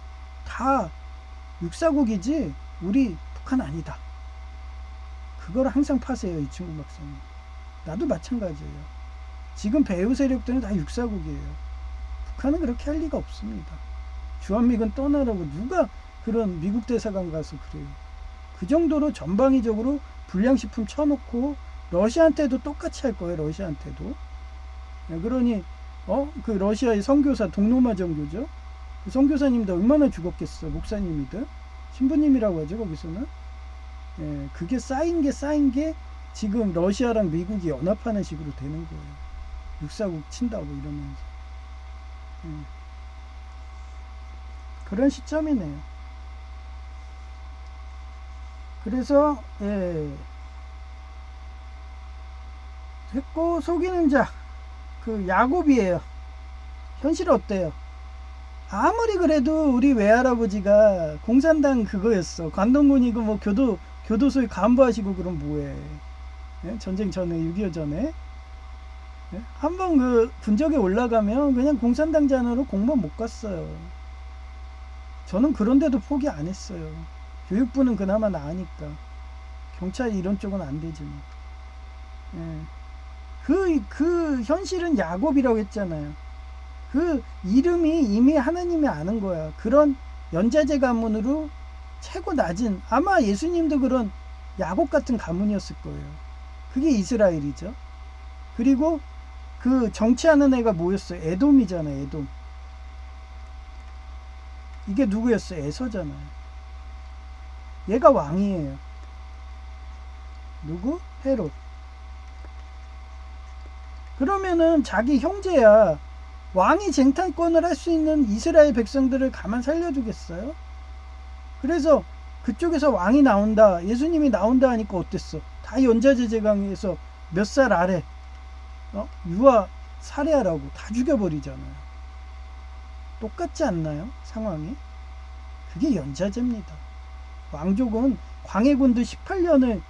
다 육사국이지 우리 북한 아니다. 그걸 항상 파세요. 이충근 박사님. 나도 마찬가지예요. 지금 배후 세력들은 다 육사국이에요. 북한은 그렇게 할 리가 없습니다. 주한미군 떠나라고 누가 그런 미국 대사관 가서 그래요. 그 정도로 전방위적으로 불량식품 쳐놓고 러시아한테도 똑같이 할 거예요. 러시아한테도. 그러니 그 러시아의 선교사 동로마 정교죠. 그 선교사님도 얼마나 죽었겠어. 목사님이든 신부님이라고 하죠. 거기서는. 예, 그게 쌓인 게 지금 러시아랑 미국이 연합하는 식으로 되는 거예요. 육사국 친다고 이러면서. 그런 시점이네요. 그래서 했고 속이는 자 그 야곱이에요. 현실 어때요? 아무리 그래도 우리 외할아버지가 공산당 그거였어. 관동군이고 뭐 교도소에 간부하시고 그럼 뭐해? 예? 전쟁 전에 6.25 전에 예? 한번 그 군적에 올라가면 그냥 공산당장으로 공무원 못 갔어요. 저는 그런데도 포기 안 했어요. 교육부는 그나마 나으니까. 경찰 이런 쪽은 안 되지만. 예. 그 현실은 야곱이라고 했잖아요. 그 이름이 이미 하나님이 아는 거야. 그런 연자제 가문으로 최고 낮은, 아마 예수님도 그런 야곱 같은 가문이었을 거예요. 그게 이스라엘이죠. 그리고 그 정치하는 애가 뭐였어요? 에돔이잖아요. 에돔. 이게 누구였어요? 에서잖아요. 얘가 왕이에요. 누구? 헤롯. 그러면은 자기 형제야. 왕이 쟁탈권을 할 수 있는 이스라엘 백성들을 가만 살려두겠어요? 그래서 그쪽에서 왕이 나온다, 예수님이 나온다 하니까 어땠어? 다 연자제 제강에서 몇 살 아래 유아 살해하라고 다 죽여버리잖아요. 똑같지 않나요? 상황이. 그게 연자제입니다. 왕족은 광해군도 18년을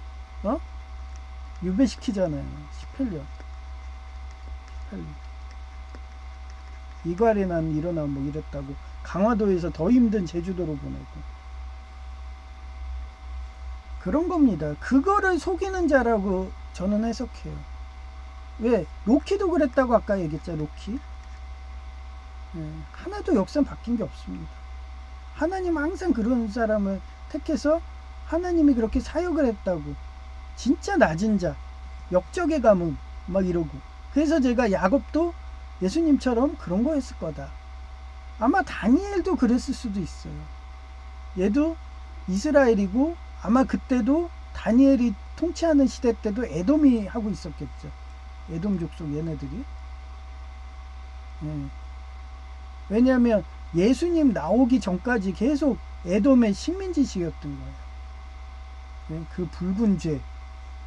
유배시키잖아요. 18년. 이괄이 난 일어나 뭐 이랬다고 강화도에서 더 힘든 제주도로 보내고 그런 겁니다. 그거를 속이는 자라고 저는 해석해요. 왜? 로키도 그랬다고 아까 얘기했죠. 로키. 하나도 역사는 바뀐 게 없습니다. 하나님은 항상 그런 사람을 택해서 하나님이 그렇게 사역을 했다고. 진짜 낮은 자, 역적의 가문 막 이러고. 그래서 제가 야곱도 예수님처럼 그런 거 했을 거다. 아마 다니엘도 그랬을 수도 있어요. 얘도 이스라엘이고 아마 그때도 다니엘이 통치하는 시대 때도 에돔이 하고 있었겠죠. 에돔 족속 얘네들이. 왜냐하면 예수님 나오기 전까지 계속 에돔의 식민지시였던 거예요. 그 붉은 죄,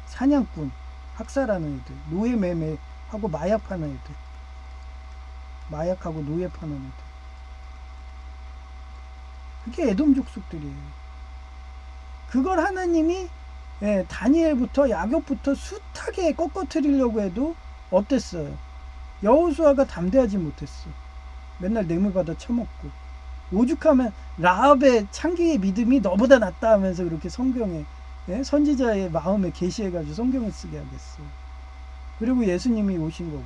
사냥꾼, 학살하는 애들, 노예 매매하고 마약 파는 애들. 마약하고 노예 파는 애들. 그게 에돔 족속들이에요. 그걸 하나님이 다니엘부터 야곱부터 숱하게 꺾어뜨리려고 해도 어땠어요? 여호수아가 담대하지 못했어. 맨날 뇌물받아 처먹고 오죽하면 라합의 창기의 믿음이 너보다 낫다 하면서 그렇게 성경에 선지자의 마음에 계시해가지고 성경을 쓰게 하겠어요. 그리고 예수님이 오신 거고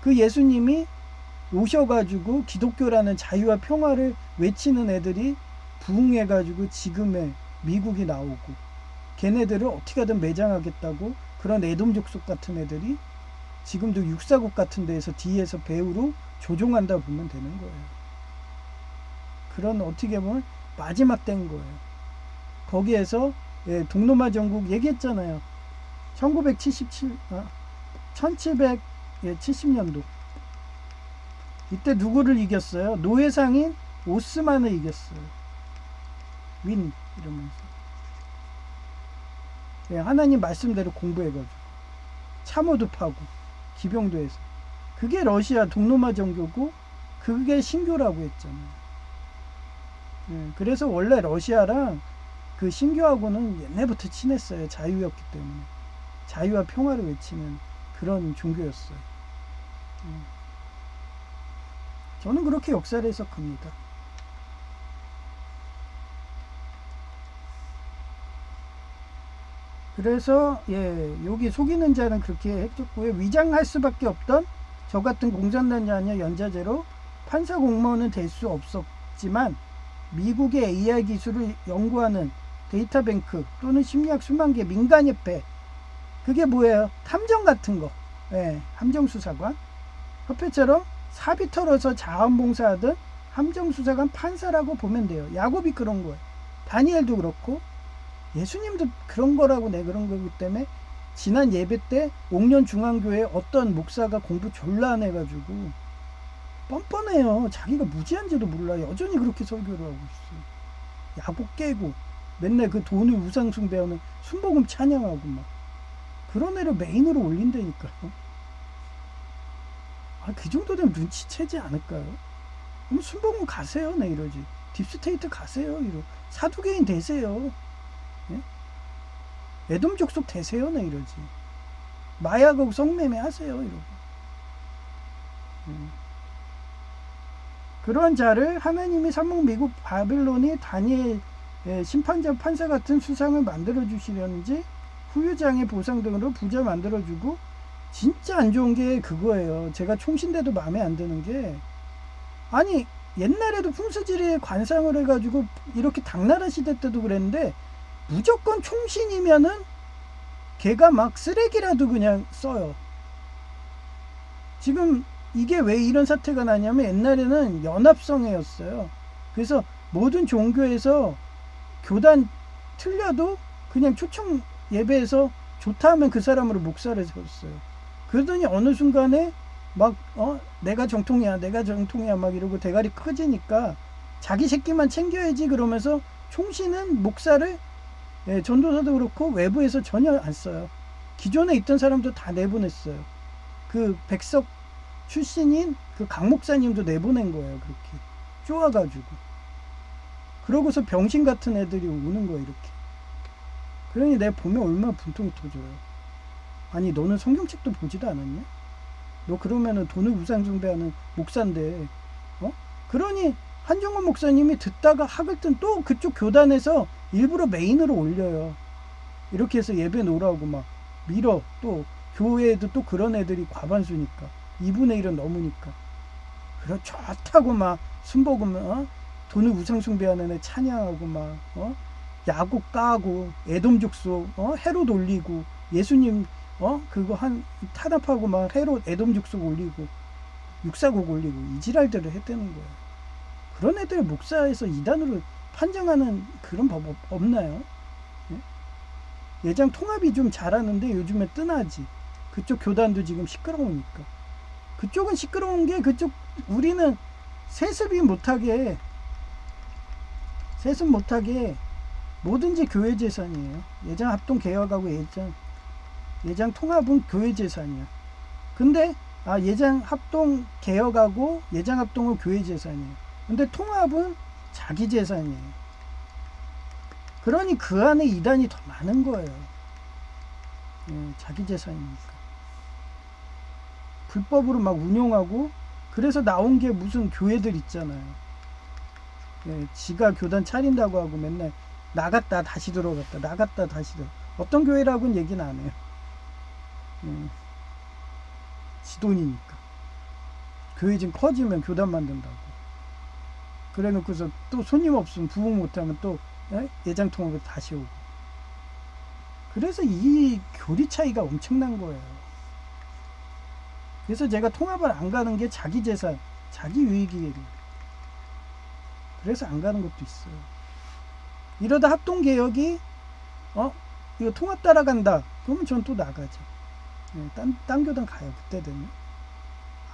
그 예수님이 오셔가지고 기독교라는 자유와 평화를 외치는 애들이 부흥해가지고 지금의 미국이 나오고, 걔네들을 어떻게 하든 매장하겠다고 그런 에돔 족속 같은 애들이 지금도 육사국 같은 데에서 뒤에서 배우로 조종한다 보면 되는 거예요. 그런 어떻게 보면 마지막 때인 거예요. 거기에서 동로마 전국 얘기했잖아요. 1770년도 이때 누구를 이겼어요? 노예상인 오스만을 이겼어요. 윈 이러면서. 하나님 말씀대로 공부해가지고 참호도 파고 기병도 해서. 그게 러시아 동로마 정교고 그게 신교라고 했잖아요. 그래서 원래 러시아랑 그 신교하고는 옛날부터 친했어요. 자유였기 때문에. 자유와 평화를 외치는 그런 종교였어요. 저는 그렇게 역사를 해석합니다. 그래서 여기 속이는 자는 그렇게 했었고요. 위장할 수밖에 없던 저 같은 공산당 자녀 연자제로 판사 공무원은 될 수 없었지만 미국의 AI 기술을 연구하는 데이터뱅크 또는 심리학 수만 개 민간협회, 그게 뭐예요? 탐정 같은 거. 함정수사관 협회처럼 사비 털어서 자원봉사하던 함정수사관 판사라고 보면 돼요. 야곱이 그런 거예요. 다니엘도 그렇고 예수님도 그런 거라고 그런 거기 때문에 지난 예배 때 옥년 중앙교회 어떤 목사가 공부 졸라 안 해가지고 뻔뻔해요. 자기가 무지한지도 몰라. 여전히 그렇게 설교를 하고 있어요. 야곱 깨고 맨날 그 돈을 우상 숭배하는 순복음 찬양하고 막 그런 애를 메인으로 올린다니까요. 그 정도 되면 눈치채지 않을까요? 그럼 순복음 가세요. 네 이러지. 딥스테이트 가세요. 이러. 사두개인 되세요. 에돔 족속 되세요. 네 이러지. 마약하고 성매매 하세요. 이러고. 그러한 자를 하나님이 삼국 미국 바빌론이 다니엘 심판자 판사 같은 수상을 만들어 주시려는지 후유장의 보상 등으로 부자 만들어 주고, 진짜 안 좋은 게 그거예요. 제가 총신대도 마음에 안 드는 게, 아니 옛날에도 풍수지리에 관상을 해가지고 이렇게 당나라 시대 때도 그랬는데 무조건 총신이면은 걔가 막 쓰레기라도 그냥 써요. 지금 이게 왜 이런 사태가 나냐면 옛날에는 연합성회였어요. 그래서 모든 종교에서 교단 틀려도 그냥 초청 예배에서 좋다 하면 그 사람으로 목사를 세웠어요. 그러더니 어느 순간에 막 내가 정통이야 막 이러고 대가리 커지니까 자기 새끼만 챙겨야지 그러면서 총신은 목사를 전도사도 그렇고 외부에서 전혀 안 써요. 기존에 있던 사람도 다 내보냈어요. 그 백석 출신인 그 강 목사님도 내보낸 거예요. 그렇게 쪼아가지고. 그러고서 병신 같은 애들이 오는 거예요. 이렇게. 그러니 내가 보면 얼마나 분통이 터져요. 아니 너는 성경책도 보지도 않았냐? 너 그러면은 돈을 우상 숭배하는 목사인데 그러니 한정원 목사님이 듣다가 학을 뜬 또 그쪽 교단에서 일부러 메인으로 올려요. 이렇게 해서 예배 놓으라고 막 밀어. 또 교회에도 또 그런 애들이 과반수니까 2분의 1은 넘으니까 좋다고 막 순복음 돈을 우상 숭배하는 애 찬양하고 막 야곱 까고 에돔 족속 헤롯 올리고 예수님 그거 한 탄압하고 막 헤롯 에돔 족속 올리고 육사국 올리고 이 지랄들을 했다는 거예요. 그런 애들 목사에서 이단으로 판정하는 그런 법 없나요? 예장 통합이 좀 잘하는데 요즘에 뜨나지. 그쪽 교단도 지금 시끄러우니까. 그쪽은 시끄러운 게 그쪽 우리는 세습이 못하게 뭐든지 교회 재산이에요. 예장 합동 개혁하고 예장 통합은 교회 재산이야. 근데 예장 합동 개혁하고 예장 합동은 교회 재산이에요. 근데 통합은 자기 재산이에요. 그러니 그 안에 이단이 더 많은 거예요. 자기 재산이니까. 불법으로 막 운용하고 그래서 나온 게 무슨 교회들 있잖아요. 지가 교단 차린다고 하고 맨날 나갔다 다시 들어갔다 나갔다 다시 들어. 어떤 교회라고는 얘기는 안 해요. 지 돈이니까. 교회 좀 커지면 교단 만든다고. 그래 놓고서 또 손님 없으면 부흥 못하면 또 예장 통합으로 다시 오고. 그래서 이 교리 차이가 엄청난 거예요. 그래서 제가 통합을 안 가는 게 자기 재산, 자기 유익이에요. 그래서 안 가는 것도 있어요. 이러다 합동개혁이 이거 통합 따라간다. 그러면 전 또 나가죠. 딴 교단 가요. 그때 되면.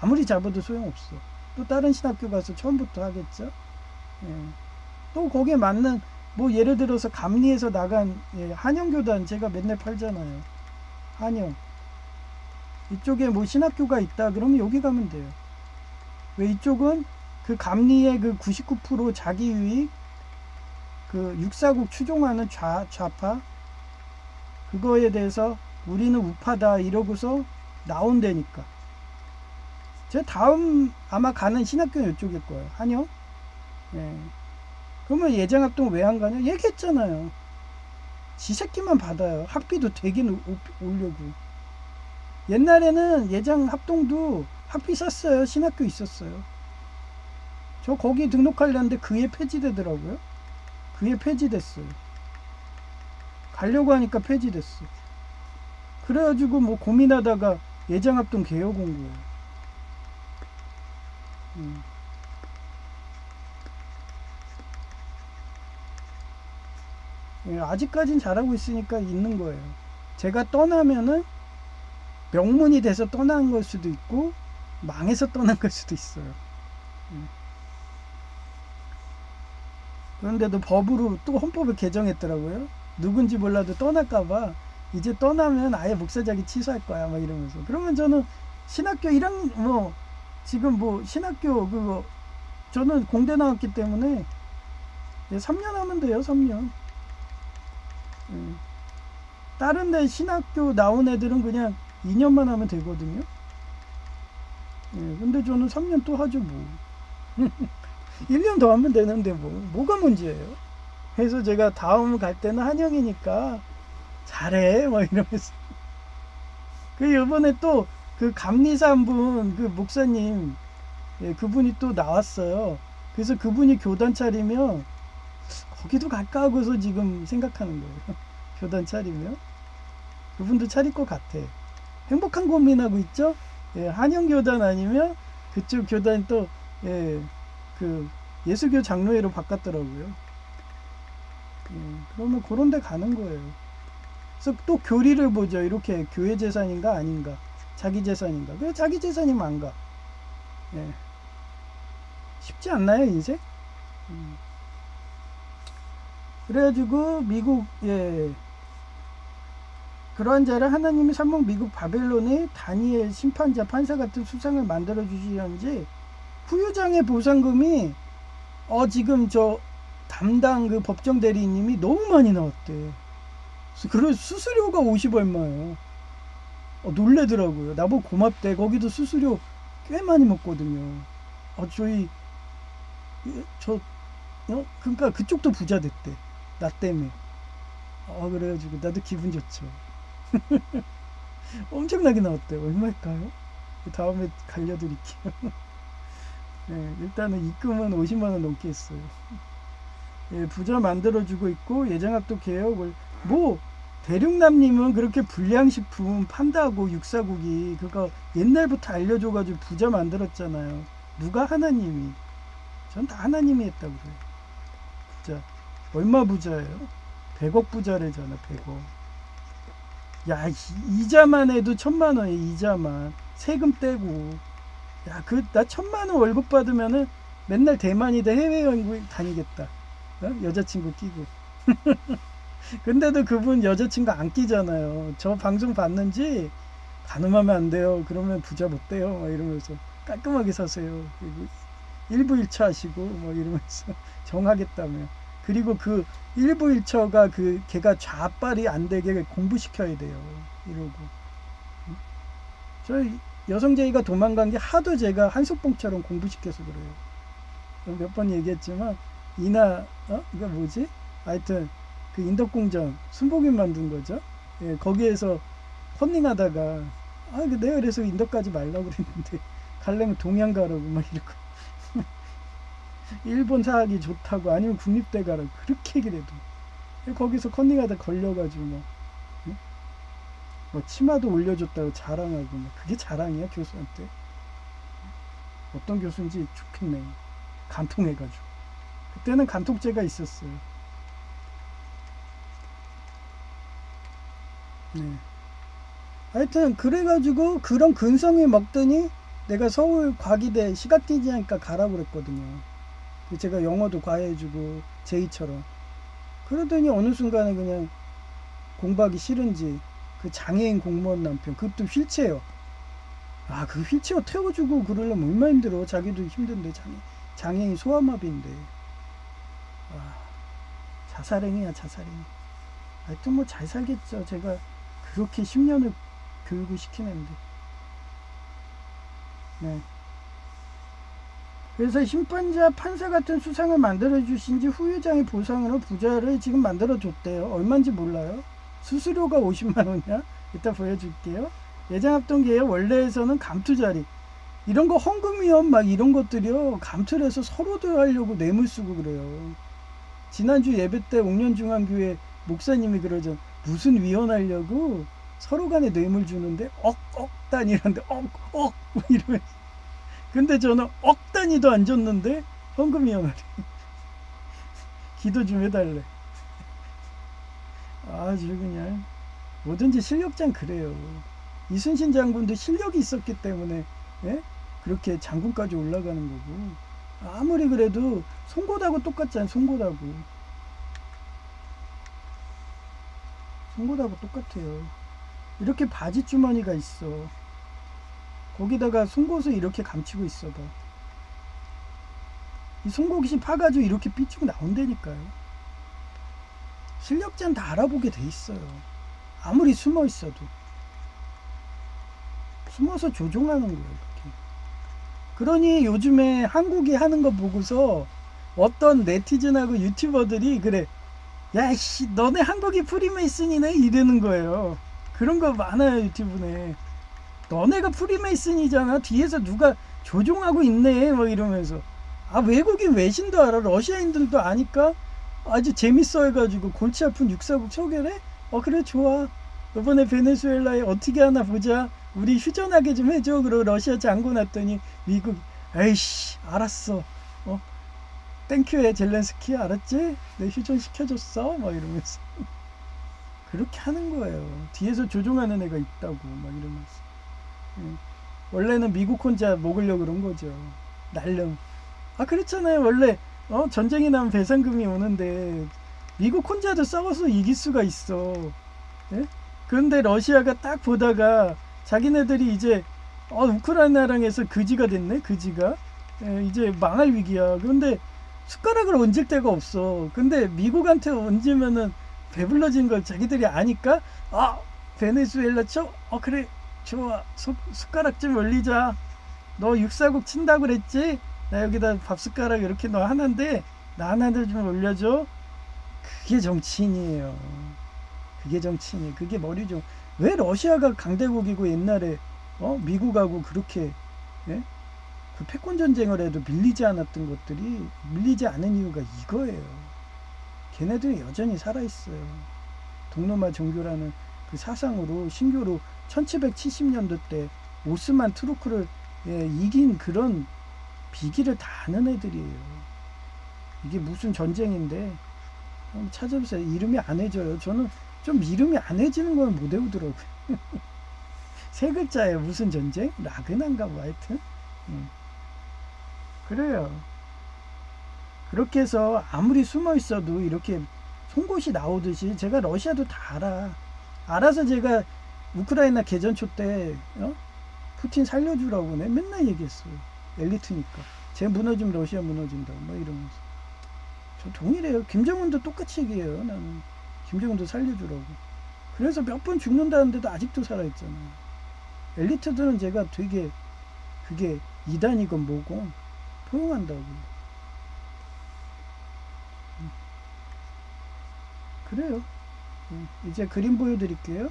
아무리 잡아도 소용없어. 또 다른 신학교 가서 처음부터 하겠죠. 또 거기에 맞는 뭐 예를 들어서 감리에서 나간 한영교단 제가 맨날 팔잖아요. 한영. 이쪽에 뭐 신학교가 있다 그러면 여기 가면 돼요. 왜 이쪽은 그 감리의 그 99% 자기 유익 그 육사국 추종하는 좌파 그거에 대해서 우리는 우파다 이러고서 나온다니까. 제 다음 아마 가는 신학교는 이쪽일 거예요. 한영. 그러면 예장합동 왜 안 가냐? 얘기했잖아요. 지 새끼만 받아요. 학비도 되긴 오려고. 옛날에는 예장합동도 학비 쌌어요. 신학교 있었어요. 저 거기 등록하려는데 그해 폐지되더라고요. 그해 폐지됐어요. 가려고 하니까 폐지됐어. 그래가지고 뭐 고민하다가 예장합동 개혁 온 거예요. 아직까진 잘하고 있으니까 있는 거예요. 제가 떠나면은 명문이 돼서 떠난 걸 수도 있고 망해서 떠난 걸 수도 있어요. 그런데도 법으로 또 헌법을 개정했더라고요. 누군지 몰라도 떠날까봐 이제 떠나면 아예 목사자기 취소할 거야 막 이러면서. 그러면 저는 신학교 1학년 뭐 지금 뭐 신학교 그거 저는 공대 나왔기 때문에 3년 하면 돼요. 3년. 다른 데 신학교 나온 애들은 그냥 2년만 하면 되거든요. 근데 저는 3년 또 하죠 뭐. 1년 더 하면 되는데 뭐가 문제예요. 그래서 제가 다음 갈 때는 한영이니까 잘해 막 이러면서. 그 이번에 또 그 감리사 한 분 그 목사님 그분이 또 나왔어요. 그래서 그분이 교단 차리면 거기도 갈까 하고서 지금 생각하는 거예요. 교단 차리면 그분도 차릴 것 같아. 행복한 고민하고 있죠. 한영교단 아니면 그쪽 교단 또 그 예수교 장로회로 바꿨더라고요. 그러면 그런 데 가는 거예요. 그래서 또 교리를 보죠. 이렇게 교회 재산인가 아닌가, 자기 재산인가. 왜 자기 재산이면 안 가? 쉽지 않나요 인생? 그래가지고 미국 그러한 자를 하나님이 삼은 미국 바벨론의 다니엘 심판자 판사 같은 수상을 만들어 주시는지 후유장의 보상금이 지금 저 담당 그 법정 대리인님이 너무 많이 나왔대. 그래서 수수료가 50 얼마예요. 놀래더라고요. 나보고 고맙대. 거기도 수수료 꽤 많이 먹거든요. 그러니까 그쪽도 부자 됐대. 나 때문에. 그래가지고 나도 기분 좋죠. 엄청나게 나왔대. 얼마일까요? 다음에 갈려드릴게요. 일단은 입금은 50만원 넘게 했어요. 부자 만들어주고 있고 예장합동 개혁을 대륙남님은 그렇게 불량식품 판다고 육사국이 그거 옛날부터 알려줘가지고 부자 만들었잖아요. 누가? 하나님이. 전 다 하나님이 했다고 그래요. 부자. 얼마 부자예요? 100억 부자래잖아. 100억. 야, 이자만 해도 1000만원이에요. 이자만. 세금 떼고. 야, 나 1000만원 월급 받으면은 맨날 대만이다 해외여행 다니겠다. 여자친구 끼고. 근데도 그분 여자친구 안 끼잖아요. 저 방송 봤는지 가늠하면 안 돼요. 그러면 부자 못 돼요. 막 이러면서 깔끔하게 사세요. 그리고 일부일처 하시고 뭐 이러면서 정하겠다며. 그리고 그 일부일처가 걔가 좌빨이 안 되게 공부시켜야 돼요. 이러고. 저 여성제의가 도망간 게 하도 제가 한석봉처럼 공부시켜서 그래요. 몇 번 얘기했지만 이거 뭐지? 하여튼 그 인덕공장 순복음 만든 거죠. 거기에서 컨닝하다가 내가 그래서 인덕 가지 말라고 그랬는데 가려면 동양 가라고 막 이러고 일본 사학이 좋다고 아니면 국립대 가라고 그렇게 얘기를 해도 거기서 컨닝하다 걸려가지고 뭐, 응? 뭐 치마도 올려줬다고 자랑하고 뭐 그게 자랑이야 교수한테? 어떤 교수인지 좋겠네. 간통해가지고 그때는 간통죄가 있었어요. 네. 하여튼 그래가지고 그런 근성이 먹더니 내가 서울 과기대 시각디자인과 가라고 그랬거든요. 제가 영어도 과외해주고 제이처럼 그러더니 어느 순간에 그냥 공부하기 싫은지 그 장애인 공무원 남편 그것도 휠체어 그 휠체어 태워주고 그러려면 얼마나 힘들어. 자기도 힘든데 장애인 소아마비인데 자살행위야 자살행위. 하여튼 뭐 잘 살겠죠. 제가 그렇게 10년을 교육을 시키는데. 네. 그래서 심판자 판사 같은 수상을 만들어 주신지 후유장의 보상으로 부자를 지금 만들어 줬대요. 얼마인지 몰라요. 수수료가 50만 원이야. 이따 보여줄게요. 예장합동계획 원래에서는 감투자리 이런 거 헌금위원 막 이런 것들이요 감투를 해서 서로도 하려고 뇌물 쓰고 그래요. 지난주 예배 때 옥년중앙교회 목사님이 그러죠. 무슨 위원 하려고 서로 간에 뇌물 주는데 억 단위라는데 억 이러면 근데 저는 억 단위도 안 줬는데 헌금위원 하래. 기도 좀 해달래. 아주 그냥 뭐든지 실력장 그래요. 이순신 장군도 실력이 있었기 때문에 예? 그렇게 장군까지 올라가는 거고 아무리 그래도 송곳하고 똑같잖아요. 송곳하고 똑같아요. 이렇게 바지 주머니가 있어. 거기다가 송곳을 이렇게 감추고 있어봐. 이 송곳이 파가지고 이렇게 삐쭉 나온다니까요. 실력자는 다 알아보게 돼 있어요. 아무리 숨어 있어도 숨어서 조종하는 거예요. 이렇게. 그러니 요즘에 한국이 하는 거 보고서 어떤 네티즌하고 유튜버들이 그래 야씨 너네 한국이 프리메이슨이네 이러는 거예요. 그런 거 많아요 유튜브에. 너네가 프리메이슨이잖아. 뒤에서 누가 조종하고 있네 뭐 이러면서 외국인 외신도 알아. 러시아인들도 아니까 아주 재밌어 해가지고 골치 아픈 육사국 초결해? 그래 좋아. 이번에 베네수엘라에 어떻게 하나 보자. 우리 휴전하게 좀 해줘. 그러고 러시아 장고 놨더니 미국 에이씨 알았어. 땡큐해 젤렌스키 알았지? 내 휴전 시켜줬어. 막 이러면서 그렇게 하는 거예요. 뒤에서 조종하는 애가 있다고 막 이러면서. 원래는 미국 혼자 먹으려고 그런 거죠. 날름. 그렇잖아요. 원래 전쟁이 나면 배상금이 오는데 미국 혼자도 싸워서 이길 수가 있어. 예? 그런데 러시아가 딱 보다가 자기네들이 이제 우크라이나랑 해서 그지가 됐네. 그지가 이제 망할 위기야. 그런데 숟가락을 얹을 데가 없어. 근데 미국한테 얹으면은 배불러진 걸 자기들이 아니까 베네수엘라 쳐? 그래 좋아. 숟가락 좀 올리자. 너 육사국 친다고 그랬지? 나 여기다 밥숟가락 이렇게 너 하나인데 나 하나를 좀 올려줘. 그게 정치인이에요. 그게 정치인이에요. 그게 머리죠. 왜 러시아가 강대국이고 옛날에 미국하고 그렇게 예? 그 패권 전쟁을 해도 밀리지 않았던 것들이 밀리지 않은 이유가 이거예요. 걔네들이 여전히 살아있어요. 동로마 종교라는 그 사상으로 신교로 1770년도 때 오스만 투르크를 이긴 그런 비기를 다 아는 애들이에요. 이게 무슨 전쟁인데 찾아보세요. 이름이 안 해져요. 저는 좀 이름이 안 해지는 건 못 외우더라고요. 세 글자예요. 무슨 전쟁? 라그난가 뭐 하여튼 그래요. 그렇게 해서 아무리 숨어 있어도 이렇게 송곳이 나오듯이 제가 러시아도 다 알아서 제가 우크라이나 개전초 때 푸틴 살려주라고 맨날 얘기했어요. 엘리트니까 쟤 무너지면 러시아 무너진다고 뭐 이러면서. 저 동일해요. 김정은도 똑같이 얘기해요. 나는 김정은도 살려주라고. 그래서 몇 번 죽는다는데도 아직도 살아있잖아요. 엘리트들은 제가 되게 그게 이단이건 뭐건 포용한다고. 그래요. 이제 그림 보여드릴게요.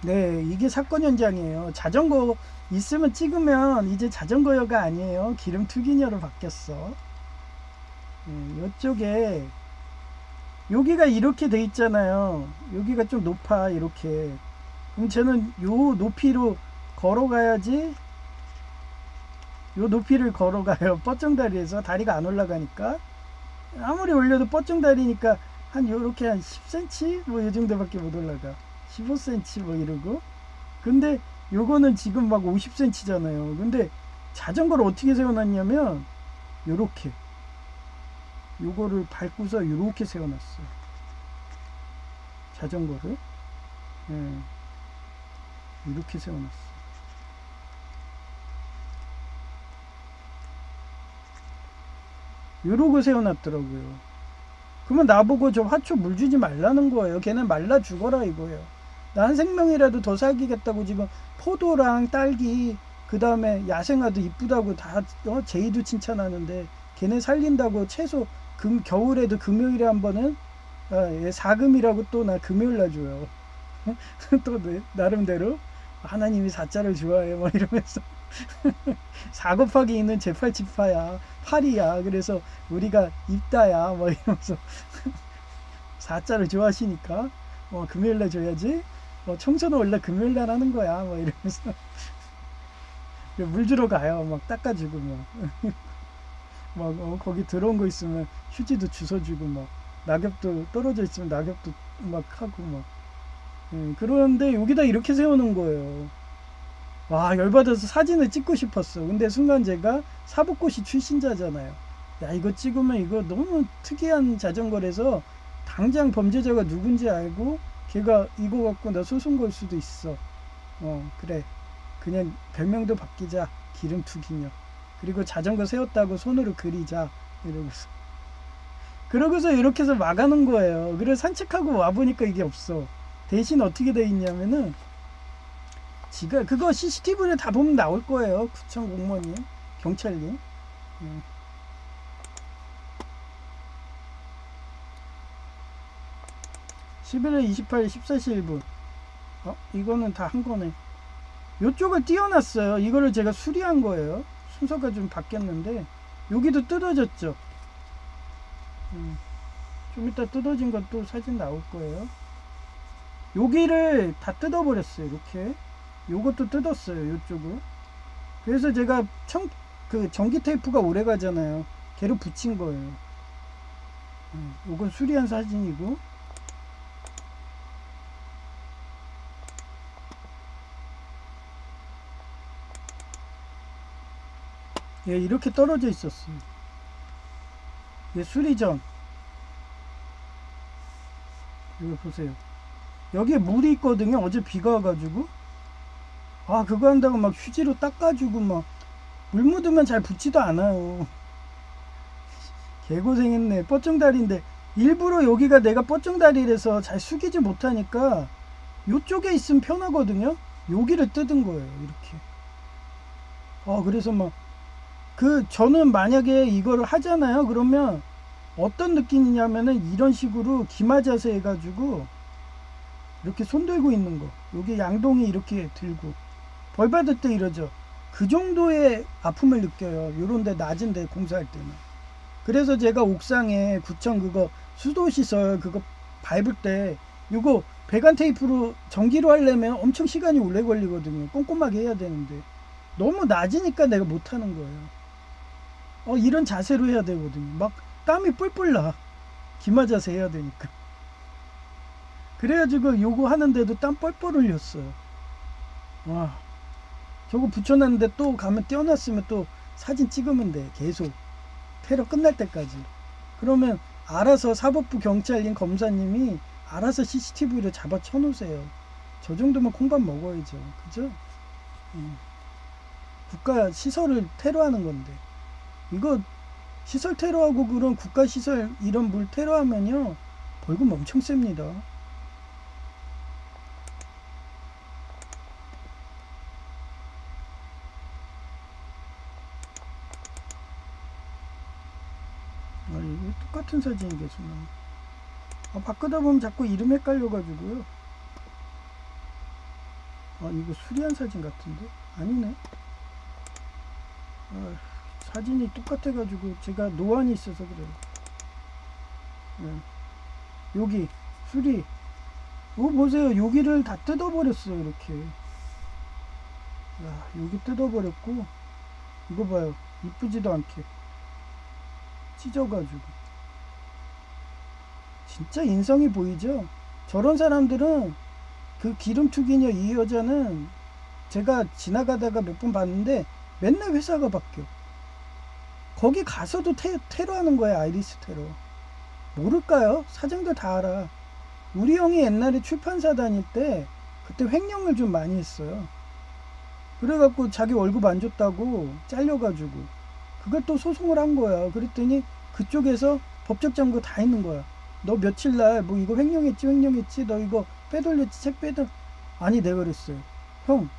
네, 이게 사건 현장이에요. 자전거 있으면 찍으면 이제 자전거여가 아니에요. 기름 튀기녀로 바뀌었어. 이쪽에 여기가 이렇게 돼 있잖아요. 여기가 좀 높아 이렇게. 그럼 저는 요 높이로 걸어가야지. 요 높이를 걸어가요. 뻗정다리에서 다리가 안 올라가니까. 아무리 올려도 뻗정다리니까 한 요렇게 한 10cm 뭐 이 정도밖에 못 올라가. 15cm 뭐 이러고. 근데 요거는 지금 막 50cm잖아요. 근데 자전거를 어떻게 세워놨냐면 요렇게 요거를 밟고서 요렇게 세워놨어요. 자전거를. 예, 이렇게 세워놨어. 요러고 세워놨더라고요. 그러면 나보고 저 화초 물 주지 말라는 거예요. 걔는 말라 죽어라 이거예요. 나 한 생명이라도 더 살기겠다고 지금 포도랑 딸기 그 다음에 야생화도 이쁘다고 다 제이도 칭찬하는데 걔네 살린다고 최소 겨울에도 금요일에 한 번은 사금이라고 또 나 금요일 날 줘요. 또 나름대로 하나님이 사자를 좋아해 뭐 이러면서 4 곱하기 있는 제8지파야 8이야 그래서 우리가 입다야 뭐 이러면서 사자를 좋아하시니까 금요일날 줘야지 청소는 원래 금요일날 하는 거야 뭐 이러면서 물 주러 가요. 막 닦아주고 막 거기 들어온 거 있으면 휴지도 주워주고 막 낙엽도 떨어져 있으면 낙엽도 막 하고 막 그런데 여기다 이렇게 세워놓은 거예요. 와 열받아서 사진을 찍고 싶었어. 근데 순간 제가 사법고시 출신자잖아요. 야 이거 찍으면 이거 너무 특이한 자전거라서 당장 범죄자가 누군지 알고 걔가 이거 갖고 나 소송 걸 수도 있어. 그래 그냥 별명도 바뀌자. 기름 튀기녀. 그리고 자전거 세웠다고 손으로 그리자 이러고서 그러고서 이렇게 해서 막아놓은 거예요. 그래서 산책하고 와보니까 이게 없어. 대신 어떻게 돼 있냐면은 지금 그거 CCTV를 다 보면 나올 거예요. 구청 공무원님, 경찰님. 11월 28일 14시 1분. 이거는 다 한 거네. 요쪽을 띄워놨어요. 이거를 제가 수리한 거예요. 순서가 좀 바뀌었는데 여기도 뜯어졌죠. 좀 이따 뜯어진 것도 사진 나올 거예요. 여기를 다 뜯어버렸어요. 이렇게. 요것도 뜯었어요. 요쪽을. 그래서 제가 전기 테이프가 오래 가잖아요. 걔로 붙인 거예요. 요건 수리한 사진이고. 예, 이렇게 떨어져 있었어요. 예, 수리 전. 이거 보세요. 여기에 물이 있거든요. 어제 비가 와가지고. 그거 한다고 막 휴지로 닦아주고 막 물 묻으면 잘 붙지도 않아요. 개고생했네. 뻗정다리인데 일부러 여기가 내가 뻗정다리라서 잘 숙이지 못하니까 요쪽에 있으면 편하거든요. 여기를 뜯은 거예요. 이렇게. 그래서 막 저는 만약에 이거를 하잖아요. 그러면 어떤 느낌이냐면은 이런 식으로 기마 자세 해가지고 이렇게 손 들고 있는 거. 여기 양동이 이렇게 들고 벌 받을 때 이러죠. 그 정도의 아픔을 느껴요. 요런데 낮은데 공사할 때는. 그래서 제가 옥상에 구청 그거 수도시설 그거 밟을 때 이거 배관 테이프로 전기로 하려면 엄청 시간이 오래 걸리거든요. 꼼꼼하게 해야 되는데 너무 낮으니까 내가 못하는 거예요. 이런 자세로 해야 되거든요. 막 땀이 뿔뿔 나. 기마 자세 해야 되니까. 그래가지고 요거 하는데도 땀 뻘뻘 흘렸어요. 와, 저거 붙여놨는데 또 가면 떼어놨으면 또 사진 찍으면 돼. 계속 테러 끝날 때까지. 그러면 알아서 사법부 경찰님 검사님이 알아서 CCTV로 잡아 쳐놓으세요. 저 정도면 콩밥 먹어야죠. 그죠? 국가 시설을 테러하는 건데 이거 시설 테러하고 그런 국가 시설 이런 물 테러하면요 벌금 엄청 셉니다. 이게 똑같은 사진이 계속 나와. 바꾸다 보면 자꾸 이름 헷갈려 가지고요. 이거 수리한 사진 같은데? 아니네. 사진이 똑같아가지고 제가 노안이 있어서 그래요. 여기 수리. 이거 보세요. 여기를 다 뜯어버렸어요. 이렇게. 여기 뜯어버렸고, 이거 봐요. 이쁘지도 않게 찢어가지고. 진짜 인성이 보이죠? 저런 사람들은, 그 기름투기녀 이 여자는 제가 지나가다가 몇 번 봤는데 맨날 회사가 바뀌어. 거기 가서도 테러하는 거야. 아이리스 테러. 모를까요? 사장들 다 알아. 우리 형이 옛날에 출판사 다닐 때 그때 횡령을 좀 많이 했어요. 그래갖고 자기 월급 안 줬다고 잘려가지고 그걸 또 소송을 한 거야. 그랬더니 그쪽에서 법적 장부 다 있는 거야. 너 며칠 날 뭐 이거 횡령했지 너 이거 빼돌렸지 책 빼돌. 아니 내가 그랬어요. 형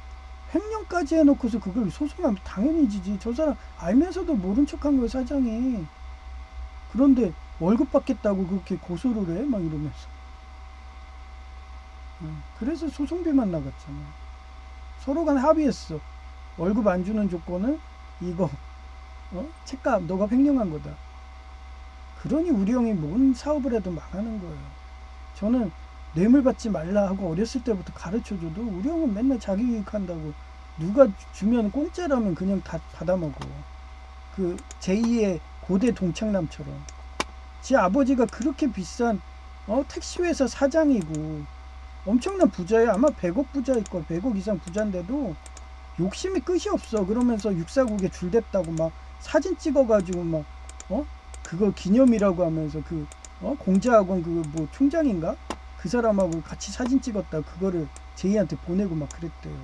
횡령까지 해놓고서 그걸 소송하면 당연히 지지. 저 사람 알면서도 모른 척한 거예요 사장이. 그런데 월급 받겠다고 그렇게 고소를 해? 막 이러면서. 그래서 소송비만 나갔잖아. 서로 간 합의했어. 월급 안 주는 조건은 이거 책값 너가 횡령한 거다. 그러니 우리 형이 뭔 사업을 해도 망하는 거예요. 저는 뇌물 받지 말라 하고 어렸을 때부터 가르쳐줘도 우리 형은 맨날 자기 유익한다고. 누가 주면 공짜라면 그냥 다 받아먹어. 그 제2의 고대 동창남처럼. 지 아버지가 그렇게 비싼 택시회사 사장이고 엄청난 부자예요. 아마 100억 부자일 거야. 100억 이상 부자인데도 욕심이 끝이 없어. 그러면서 육사국에 줄댔다고 막 사진 찍어가지고 막 그거 기념이라고 하면서 그 공자학원 그 뭐 총장인가? 그 사람하고 같이 사진 찍었다. 그거를 제이한테 보내고 막 그랬대요.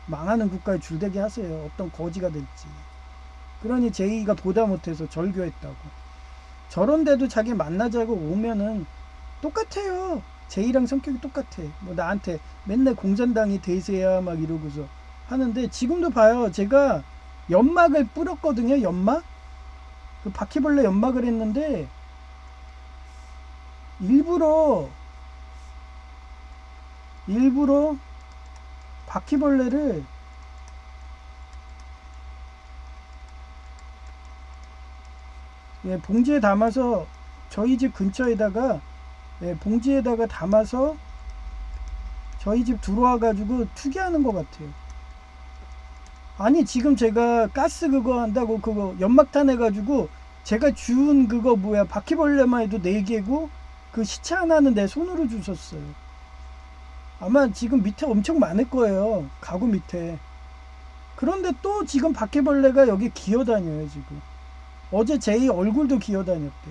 망하는 국가에 줄대게 하세요. 어떤 거지가 될지. 그러니 제이가 보다 못해서 절교했다고. 저런데도 자기 만나자고 오면은 똑같아요. 제이랑 성격이 똑같아. 뭐 나한테 맨날 공산당이 대세야 막 이러고서 하는데 지금도 봐요. 제가 연막을 뿌렸거든요. 연막? 그 바퀴벌레 연막을 했는데 일부러 바퀴벌레를 봉지에 담아서 저희 집 근처에다가 봉지에다가 담아서 저희 집 들어와 가지고 투기하는 것 같아요. 아니 지금 제가 가스 그거 한다고 그거 연막탄 해가지고 제가 준 그거 뭐야 바퀴벌레만 해도 4개고 그 시체 하나는 내 손으로 주셨어요. 아마 지금 밑에 엄청 많을 거예요. 가구 밑에. 그런데 또 지금 바퀴벌레가 여기 기어다녀요 지금. 어제 제이 얼굴도 기어다녔대.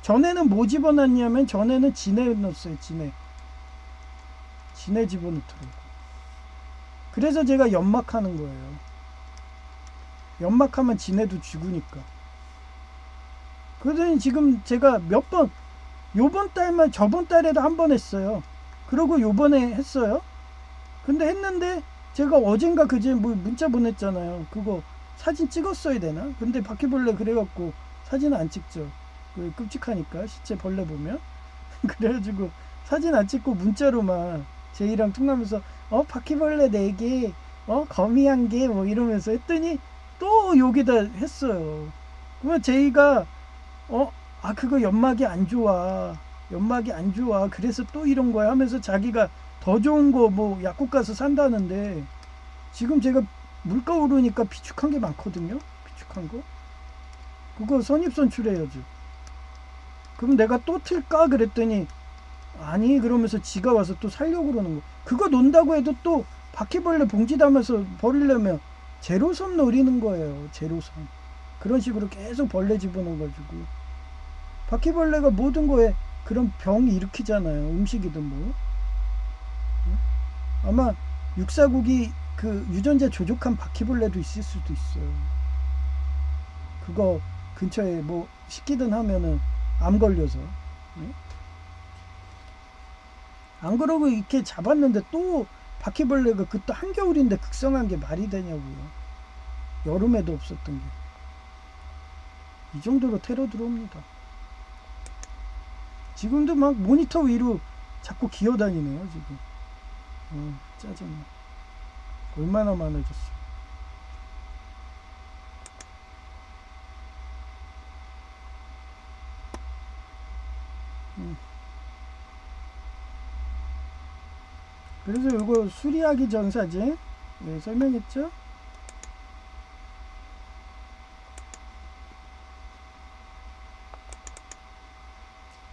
전에는 뭐 집어넣냐면 전에는 지네 넣었어요. 지네 집어넣더라고. 그래서 제가 연막하는 거예요. 연막하면 지네도 죽으니까. 그러더니 지금 제가 몇 번 요번 달만 저번 달에도 한 번 했어요. 그리고 요번에 했어요. 근데 했는데 제가 어젠가 그제 뭐 문자 보냈잖아요. 그거 사진 찍었어야 되나? 근데 바퀴벌레 그래갖고 사진은 안 찍죠. 그 끔찍하니까 시체 벌레 보면. 그래가지고 사진 안 찍고 문자로만 제이랑 통하면서 바퀴벌레 4개 거미 1개 뭐 이러면서 했더니 또 여기다 했어요. 그러면 제이가 그거 연막이 안 좋아. 그래서 또 이런 거야 하면서 자기가 더 좋은 거 뭐 약국 가서 산다는데 지금 제가 물가 오르니까 비축한 게 많거든요. 비축한 거. 그거 선입선출해야죠. 그럼 내가 또 틀까 그랬더니 아니 그러면서 지가 와서 또 살려고 그러는 거. 그거 논다고 해도 또 바퀴벌레 봉지 담아서 버리려면 제로섬 노리는 거예요. 제로섬. 그런 식으로 계속 벌레 집어넣어가지고 바퀴벌레가 모든 거에 그런 병이 일으키잖아요. 음식이든 뭐. 아마 육사국이 그 유전자 조족한 바퀴벌레도 있을 수도 있어요. 그거 근처에 뭐 식기든 하면은 암 걸려서. 안 그러고 이렇게 잡았는데 또 바퀴벌레가 그때 한겨울인데 극성한 게 말이 되냐고요. 여름에도 없었던 게. 이 정도로 테러 들어옵니다. 지금도 막 모니터 위로 자꾸 기어다니네요 지금. 짜증나. 얼마나 많아졌어. 그래서 이거 수리하기 전 사진 설명했죠?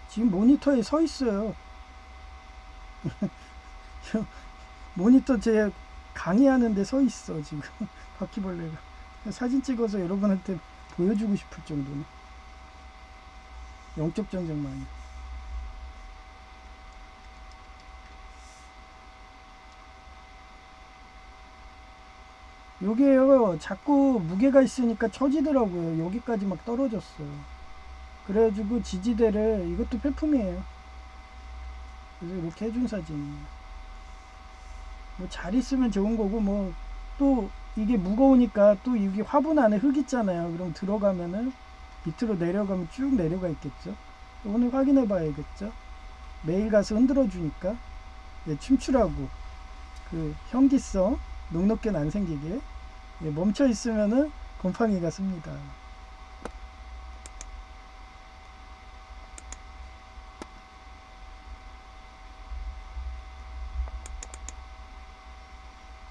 지금 모니터에 서 있어요. 모니터 제 강의하는데 서 있어 지금. 바퀴벌레가. 사진 찍어서 여러분한테 보여주고 싶을 정도는. 영적 전쟁만이. 요게요 자꾸 무게가 있으니까 처지더라고요. 여기까지 막 떨어졌어요. 그래가지고 지지대를, 이것도 폐품이에요. 그래서 이렇게 해준 사진이에요. 뭐 잘 있으면 좋은 거고, 뭐 또 이게 무거우니까 또 여기 화분 안에 흙 있잖아요. 그럼 들어가면은 밑으로 내려가면 쭉 내려가 있겠죠. 오늘 확인해 봐야겠죠. 매일 가서 흔들어 주니까 춤추라고 그 현기성 녹록견 안 생기게. 멈춰 있으면은 곰팡이가 씁니다.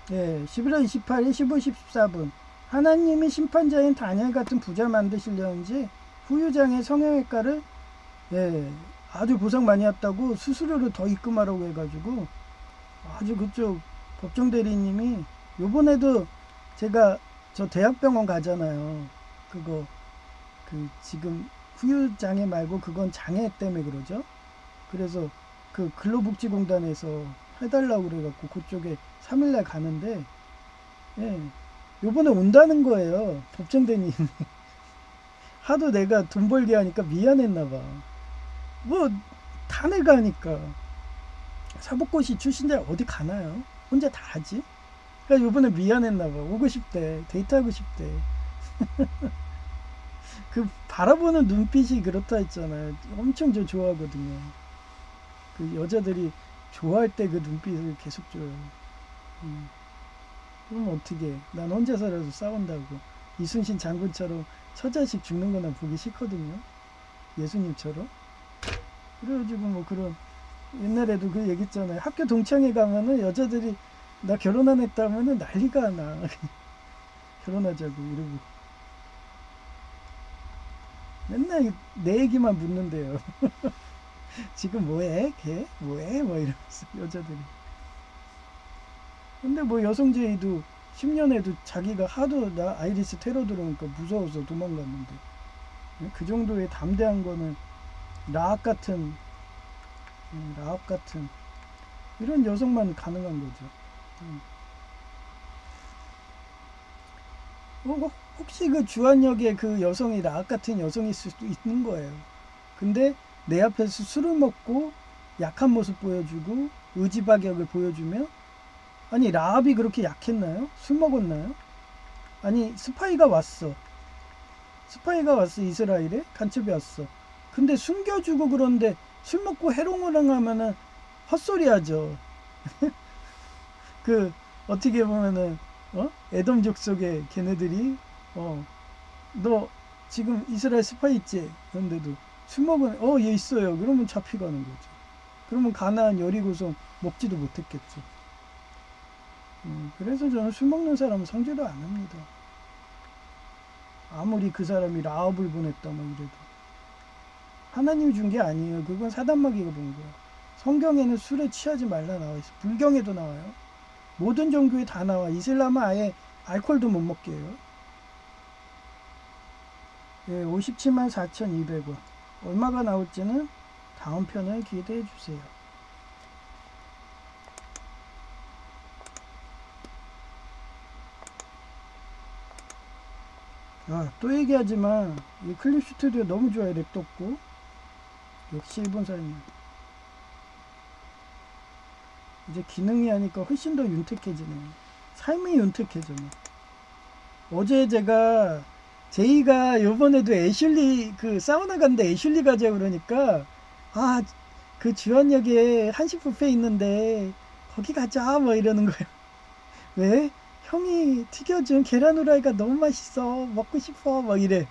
예, 11월 28일 15, 14분. 하나님이 심판자인 다니엘 같은 부자 만드시려는지 후유장의 성형외과를 아주 고생 많이 했다고 수수료를 더 입금하라고 해가지고 아주 그쪽 법정 대리님이, 요번에도 제가 저 대학병원 가잖아요. 그거 지금 후유장애 말고 그건 장애 때문에 그러죠. 그래서 그 근로복지공단에서 해달라고 그래갖고 그쪽에 3일날 가는데 요번에 온다는 거예요. 법정대리님이. 하도 내가 돈 벌게 하니까 미안했나봐. 뭐 다 내가 하니까. 사법고시 출신자 어디 가나요? 혼자 다 하지? 그러니까 요번에 미안했나봐. 오고 싶대. 데이트하고 싶대. 그 바라보는 눈빛이 그렇다 했잖아요. 엄청 저 좋아하거든요. 그 여자들이 좋아할 때 그 눈빛을 계속 줘요. 그럼 어떻게? 난 혼자서라도 싸운다고. 이순신 장군처럼 처자식 죽는 거나 보기 싫거든요. 예수님처럼. 그래가지고 뭐 그런, 옛날에도 그 얘기 있잖아요. 학교 동창회 가면은 여자들이 나 결혼 안 했다면은 난리가 나. 결혼하자고 이러고. 맨날 내 얘기만 묻는데요. 지금 뭐해? 걔? 뭐해? 뭐 이러면서 여자들이. 근데 뭐 여성제의도 10년에도 자기가 하도 나 아이리스 테러 들어오니까 무서워서 도망갔는데, 그 정도의 담대한 거는 라합 같은 이런 여성만 가능한 거죠. 혹시 그 주한역에 그 여성이 라합 같은 여성일 수도 있는 거예요. 근데 내 앞에서 술을 먹고 약한 모습 보여주고 의지박약을 보여주면, 아니 라합이 그렇게 약했나요? 술 먹었나요? 아니 스파이가 왔어. 이스라엘에 간첩이 왔어. 근데 숨겨주고, 그런데 술 먹고 해롱을 하면은 헛소리하죠. 그 어떻게 보면은 에돔 족속의 걔네들이 너 지금 이스라엘 스파이 있지? 그런데도 술 먹은 얘 있어요. 그러면 잡혀가는 거죠. 그러면 가나안 여리고성 먹지도 못했겠죠. 그래서 저는 술 먹는 사람은 성죄도 안 합니다. 아무리 그 사람이 라합을 보냈다 뭐 이래도 하나님이 준 게 아니에요. 그건 사단마귀가 본 거야. 성경에는 술에 취하지 말라 나와 있어. 불경에도 나와요. 모든 종교에 다 나와. 이슬람은 아예 알코올도 못 먹게 해요. 57만 4,200원. 얼마가 나올지는 다음 편을 기대해 주세요. 또 얘기하지만 이 클립 스튜디오 너무 좋아요. 랩도 없고. 역시 일본사입니다. 이제 기능이 하니까 훨씬 더 윤택해지네요. 삶이 윤택해져. 어제 제이가 요번에도 애슐리 그 사우나 갔는데 애슐리 가자 그러니까 그 주안역에 한식 뷔페 있는데 거기 가자 뭐 이러는 거예요. 왜? 형이 튀겨준 계란 후라이가 너무 맛있어 먹고 싶어 막 이래.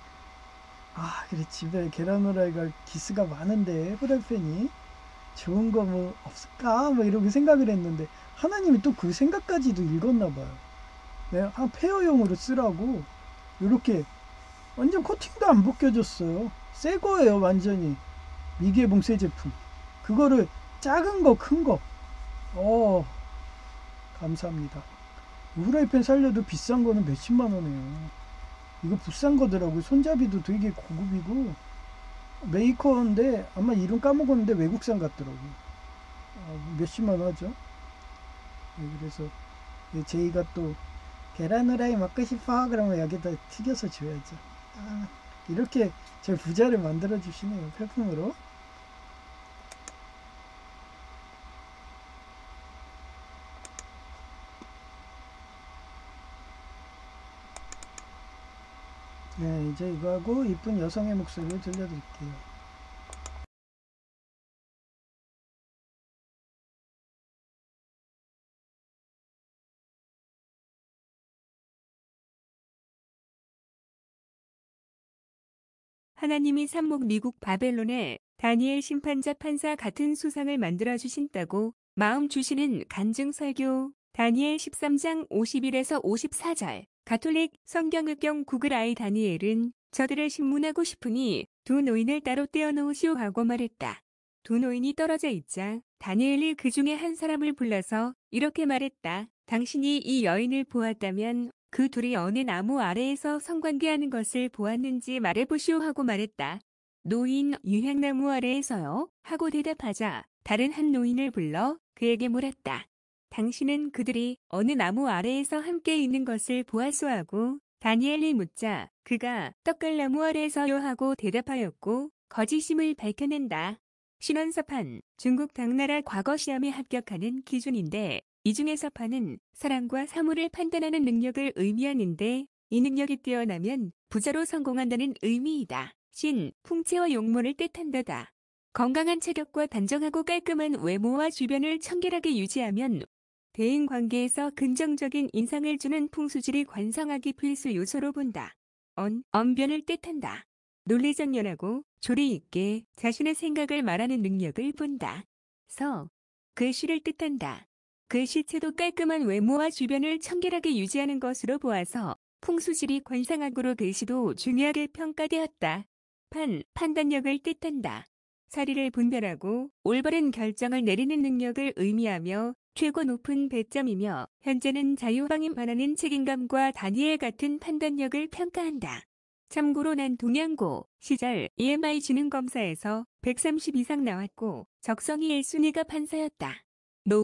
아 그래 집에 계란 후라이가 기스가 많은데 후라이팬이 좋은 거 뭐 없을까 뭐 이러고 생각을 했는데 하나님이 또 그 생각까지도 읽었나 봐요. 네, 한 페어용으로 쓰라고 이렇게 완전 코팅도 안 벗겨졌어요. 새 거예요 완전히. 미개봉 새 제품. 그거를 작은 거 큰 거. 감사합니다. 후라이팬 살려도 비싼 거는 몇십만 원이에요. 이거 비싼 거더라고요. 손잡이도 되게 고급이고 메이커인데 아마 이름 까먹었는데 외국산 같더라고요. 몇십만 원 하죠. 네, 그래서 제이가 또 계란 후라이 먹고 싶어 그러면 여기다 튀겨서 줘야죠. 이렇게 저 부자를 만들어 주시네요. 폐품으로. 네, 이제 이거 하고 이쁜 여성의 목소리를 들려드릴게요. 하나님이 삽목 미국 바벨론에 다니엘 심판자 판사 같은 수상을 만들어 주신다고 마음 주시는 간증 설교. 다니엘 13장 51에서 54절. 가톨릭 성경의경 구글 아이 다니엘은 저들을 신문하고 싶으니 두 노인을 따로 떼어놓으시오 하고 말했다. 두 노인이 떨어져 있자 다니엘이 그 중에 한 사람을 불러서 이렇게 말했다. 당신이 이 여인을 보았다면 그 둘이 어느 나무 아래에서 성관계하는 것을 보았는지 말해보시오 하고 말했다. 노인 유향나무 아래에서요? 하고 대답하자 다른 한 노인을 불러 그에게 물었다. 당신은 그들이 어느 나무 아래에서 함께 있는 것을 보았소 하고 다니엘이 묻자 그가 떡갈나무 아래에서요 하고 대답하였고 거짓임을 밝혀낸다. 신원서판 중국 당나라 과거 시험에 합격하는 기준인데 이 중에 서판은 사랑과 사물을 판단하는 능력을 의미하는데 이 능력이 뛰어나면 부자로 성공한다는 의미이다. 신, 풍채와 용모를 뜻한다다. 건강한 체격과 단정하고 깔끔한 외모와 주변을 청결하게 유지하면 대인 관계에서 긍정적인 인상을 주는 풍수질이 관성하기 필수 요소로 본다. 언변을 뜻한다. 논리정연하고 조리 있게 자신의 생각을 말하는 능력을 본다. 글씨를 뜻한다. 글씨체도 깔끔한 외모와 주변을 청결하게 유지하는 것으로 보아서 풍수질이 관상학으로 글씨도 중요하게 평가되었다. 판단력을 뜻한다. 사리를 분별하고 올바른 결정을 내리는 능력을 의미하며 최고 높은 배점이며 현재는 자유방임 반하는 책임감과 다니엘 같은 판단력을 평가한다. 참고로 난 동양고 시절 EMI 지능검사에서 130 이상 나왔고 적성이 1순위가 판사였다.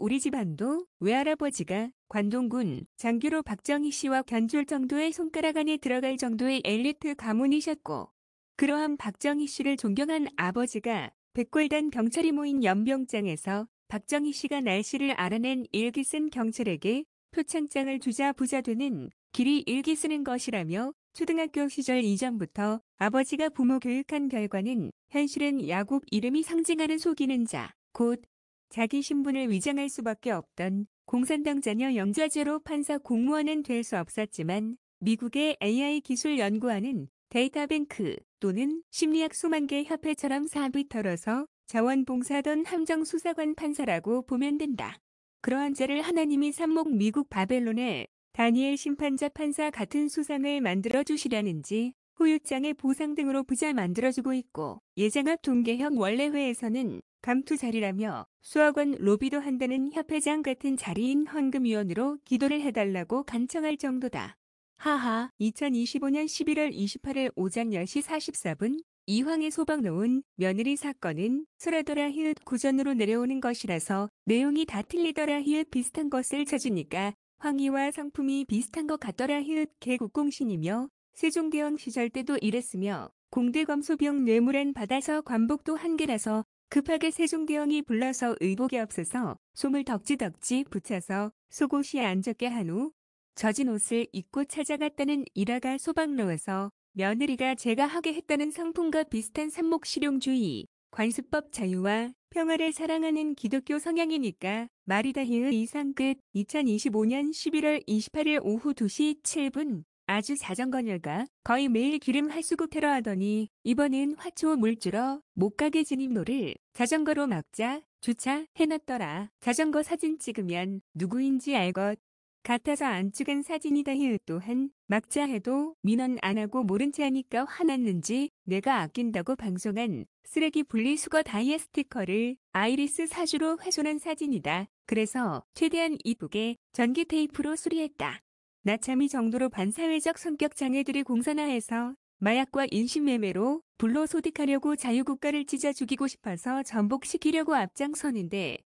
우리 집안도 외할아버지가 관동군 장교로 박정희 씨와 견줄 정도의 손가락 안에 들어갈 정도의 엘리트 가문이셨고 그러한 박정희 씨를 존경한 아버지가 백골단 경찰이 모인 연병장에서 박정희 씨가 날씨를 알아낸 일기 쓴 경찰에게 표창장을 주자 부자 되는 길이 일기 쓰는 것이라며 초등학교 시절 이전부터 아버지가 부모 교육한 결과는 현실은 야곱 이름이 상징하는 속이는 자, 곧 자기 신분을 위장할 수밖에 없던 공산당 자녀 영자제로 판사 공무원은 될 수 없었지만 미국의 AI 기술 연구하는 데이터뱅크 또는 심리학 수만개 협회처럼 사업이 털어서 자원봉사하던 함정수사관 판사라고 보면 된다. 그러한 자를 하나님이 삽목 미국 바벨론에 다니엘 심판자 판사 같은 수상을 만들어주시려는지 후유장의 보상 등으로 부자 만들어주고 있고 예장합 동계형 원래회에서는 감투 자리라며 수학원 로비도 한다는 협회장 같은 자리인 헌금위원으로 기도를 해달라고 간청할 정도다. 하하. 2025년 11월 28일 오전 10시 44분 이황의 소박 놓은 며느리 사건은 소라더라 히읗 구전으로 내려오는 것이라서 내용이 다 틀리더라 히읗 비슷한 것을 쳐주니까 황희와 상품이 비슷한 것 같더라 히읗 개국공신이며 세종대왕 시절 때도 이랬으며 공대검소병 뇌물안 받아서 관복도 한계라서 급하게 세종대왕이 불러서 의복이 없어서 솜을 덕지덕지 붙여서 속옷이 안 젖게 한 후 젖은 옷을 입고 찾아갔다는 일화가 소박로워서 며느리가 제가 하게 했다는 상품과 비슷한 삽목실용주의, 관습법 자유와 평화를 사랑하는 기독교 성향이니까 말이다 이상 끝. 2025년 11월 28일 오후 2시 7분. 아주 자전거녀가 거의 매일 기름 하수구 테러 하더니 이번엔 화초 물 줄어 못 가게 진입로를 자전거로 막자 주차 해놨더라. 자전거 사진 찍으면 누구인지 알 것 같아서 안 찍은 사진이다 또한 막자 해도 민원 안 하고 모른 체 하니까 화났는지 내가 아낀다고 방송한 쓰레기 분리수거 다이에 스티커를 아이리스 사주로 훼손한 사진이다. 그래서 최대한 이쁘게 전기 테이프로 수리했다. 나참이 정도로 반사회적 성격 장애들이 공산화해서 마약과 인신매매로 불로소득하려고 자유국가를 찢어 죽이고 싶어서 전복시키려고 앞장서는데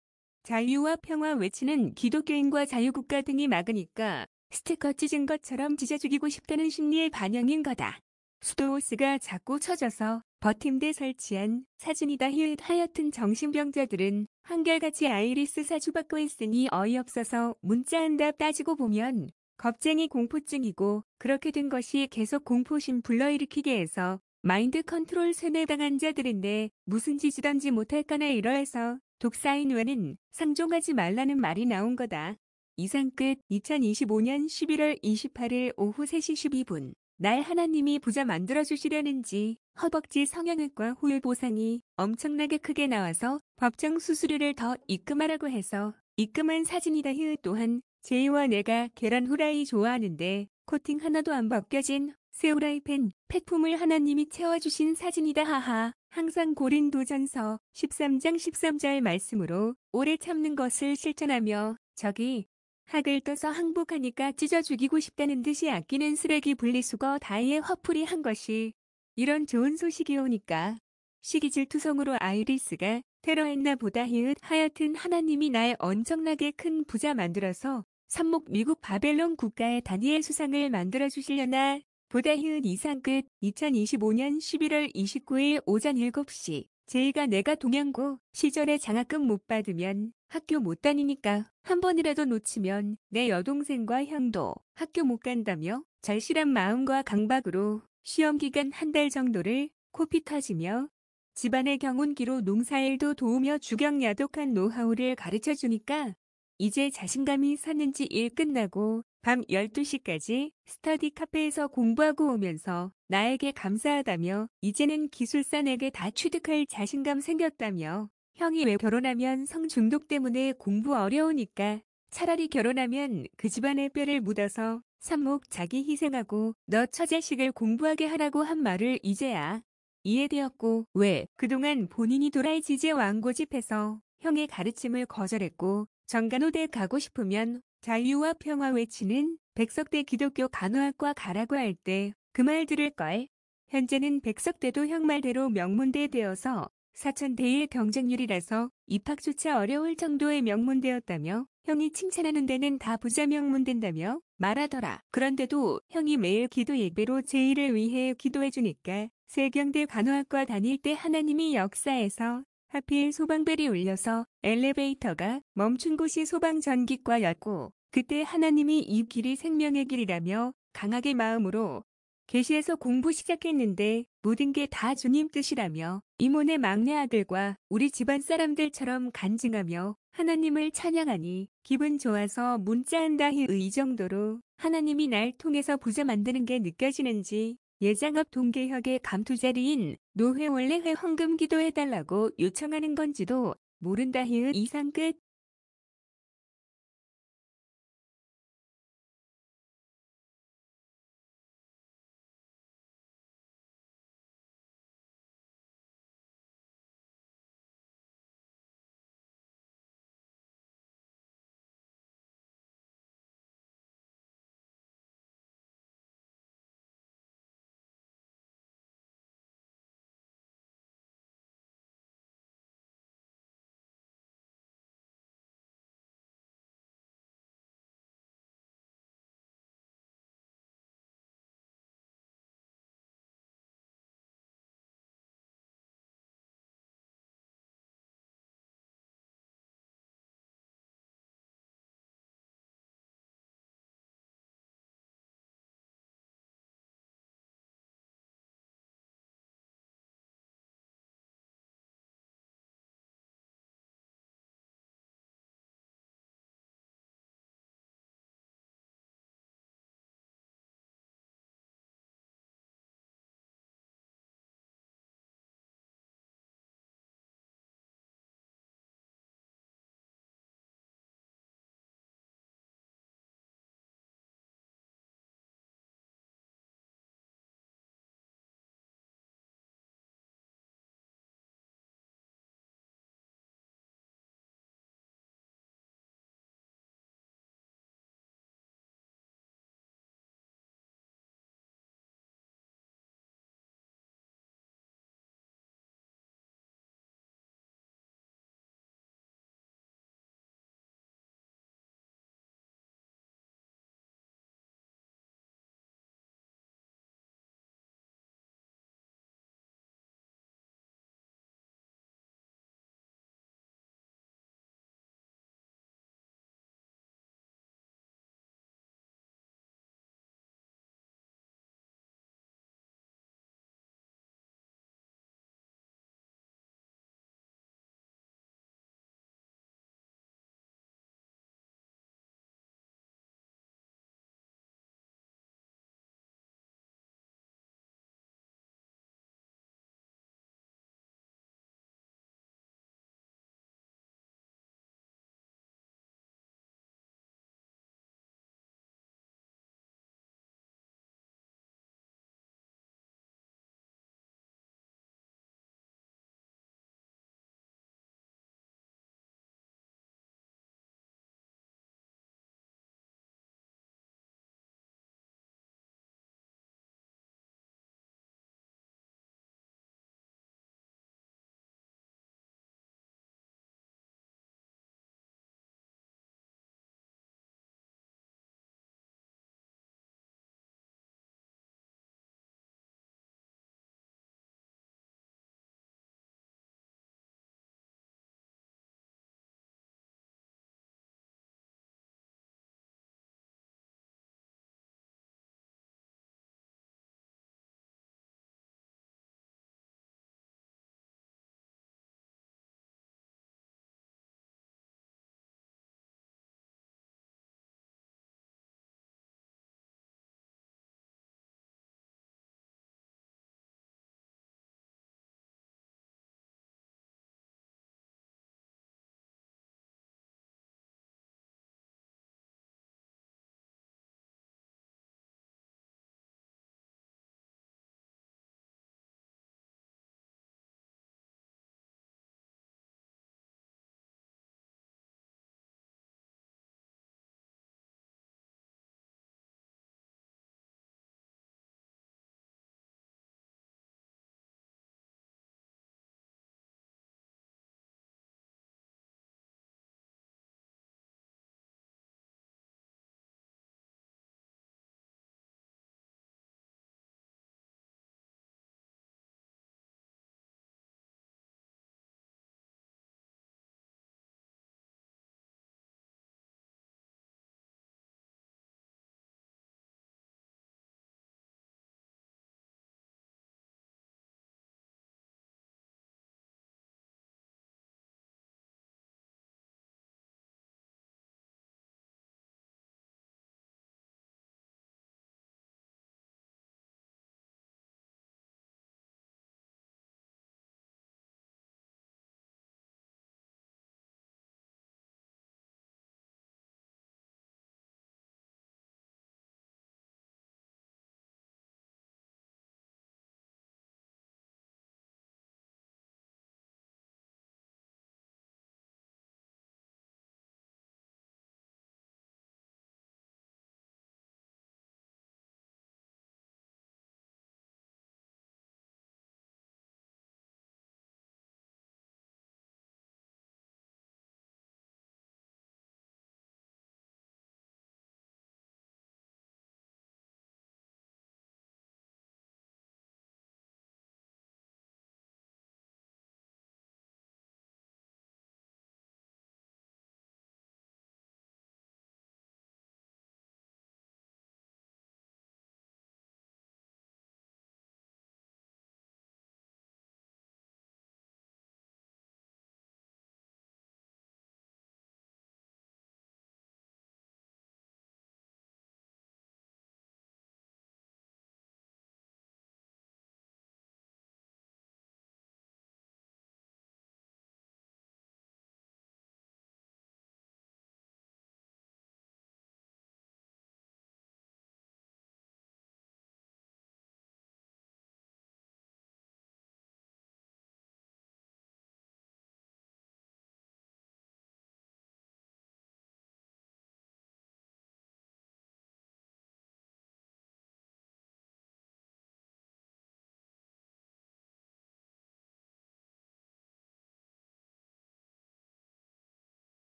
자유와 평화 외치는 기독교인과 자유국가 등이 막으니까 스티커 찢은 것처럼 찢어 죽이고 싶다는 심리의 반영인 거다. 수도호스가 자꾸 쳐져서 버팀대 설치한 사진이다 하여튼 정신병자들은 한결같이 아이리스 사주 받고 있으니 어이없어서 문자 한 답 따지고 보면 겁쟁이 공포증이고 그렇게 된 것이 계속 공포심 불러일으키게 해서 마인드 컨트롤 세뇌당한 자들인데 무슨 짓이든지 못할까나 이러해서 독사인 외는 상종하지 말라는 말이 나온 거다. 이상 끝. 2025년 11월 28일 오후 3시 12분. 날 하나님이 부자 만들어주시려는지 허벅지 성형외과 후유 보상이 엄청나게 크게 나와서 법정 수수료를 더 입금하라고 해서 입금한 사진이다 또한 제이와 내가 계란 후라이 좋아하는데 코팅 하나도 안 벗겨진 새 후라이팬 팩품을 하나님이 채워주신 사진이다 하하. 항상 고린도전서 13장 13절 말씀으로 오래 참는 것을 실천하며 저기 학을 떠서 항복하니까 찢어 죽이고 싶다는 듯이 아끼는 쓰레기 분리수거 다이에 화풀이 한 것이 이런 좋은 소식이 오니까 시기질투성으로 아이리스가 테러했나 보다 하여튼 하나님이 날 엄청나게 큰 부자 만들어서 삼목 미국 바벨론 국가의 다니엘 수상을 만들어 주시려나 보다 이상 끝. 2025년 11월 29일 오전 7시 제이가 내가 동양고 시절에 장학금 못 받으면 학교 못 다니니까 한 번이라도 놓치면 내 여동생과 형도 학교 못 간다며 절실한 마음과 강박으로 시험 기간 한 달 정도를 코피 터지며 집안의 경운기로 농사일도 도우며 주경야독한 노하우를 가르쳐 주니까 이제 자신감이 섰는지 일 끝나고 밤 12시까지 스터디 카페에서 공부하고 오면서 나에게 감사하다며 이제는 기술사에게 다 취득할 자신감 생겼다며 형이 왜 결혼하면 성 중독 때문에 공부 어려우니까 차라리 결혼하면 그 집안의 뼈를 묻어서 삽목 자기 희생하고 너 처자식을 공부하게 하라고 한 말을 이제야 이해되었고 왜 그동안 본인이 도라이 지제 왕고집해서 형의 가르침을 거절했고 정간호대 가고 싶으면 자유와 평화 외치는 백석대 기독교 간호학과 가라고 할 때 그 말 들을걸. 현재는 백석대도 형 말대로 명문대 되어서 사천대의 경쟁률이라서 입학조차 어려울 정도의 명문대였다며 형이 칭찬하는 데는 다 부자 명문된다며 말하더라. 그런데도 형이 매일 기도 예배로 제의를 위해 기도해주니까 세경대 간호학과 다닐 때 하나님이 역사에서 하필 소방벨이 울려서 엘리베이터가 멈춘 곳이 소방전기과였고 그때 하나님이 이 길이 생명의 길이라며 강하게 마음으로 계시해서 공부 시작했는데 모든 게 다 주님 뜻이라며 이모네 막내 아들과 우리 집안 사람들처럼 간증하며 하나님을 찬양하니 기분 좋아서 문자한다 이 정도로 하나님이 날 통해서 부자 만드는 게 느껴지는지 예장업 동계혁의 감투자리인 노회원례회 헌금 기도해달라고 요청하는 건지도 모른다 이상 끝.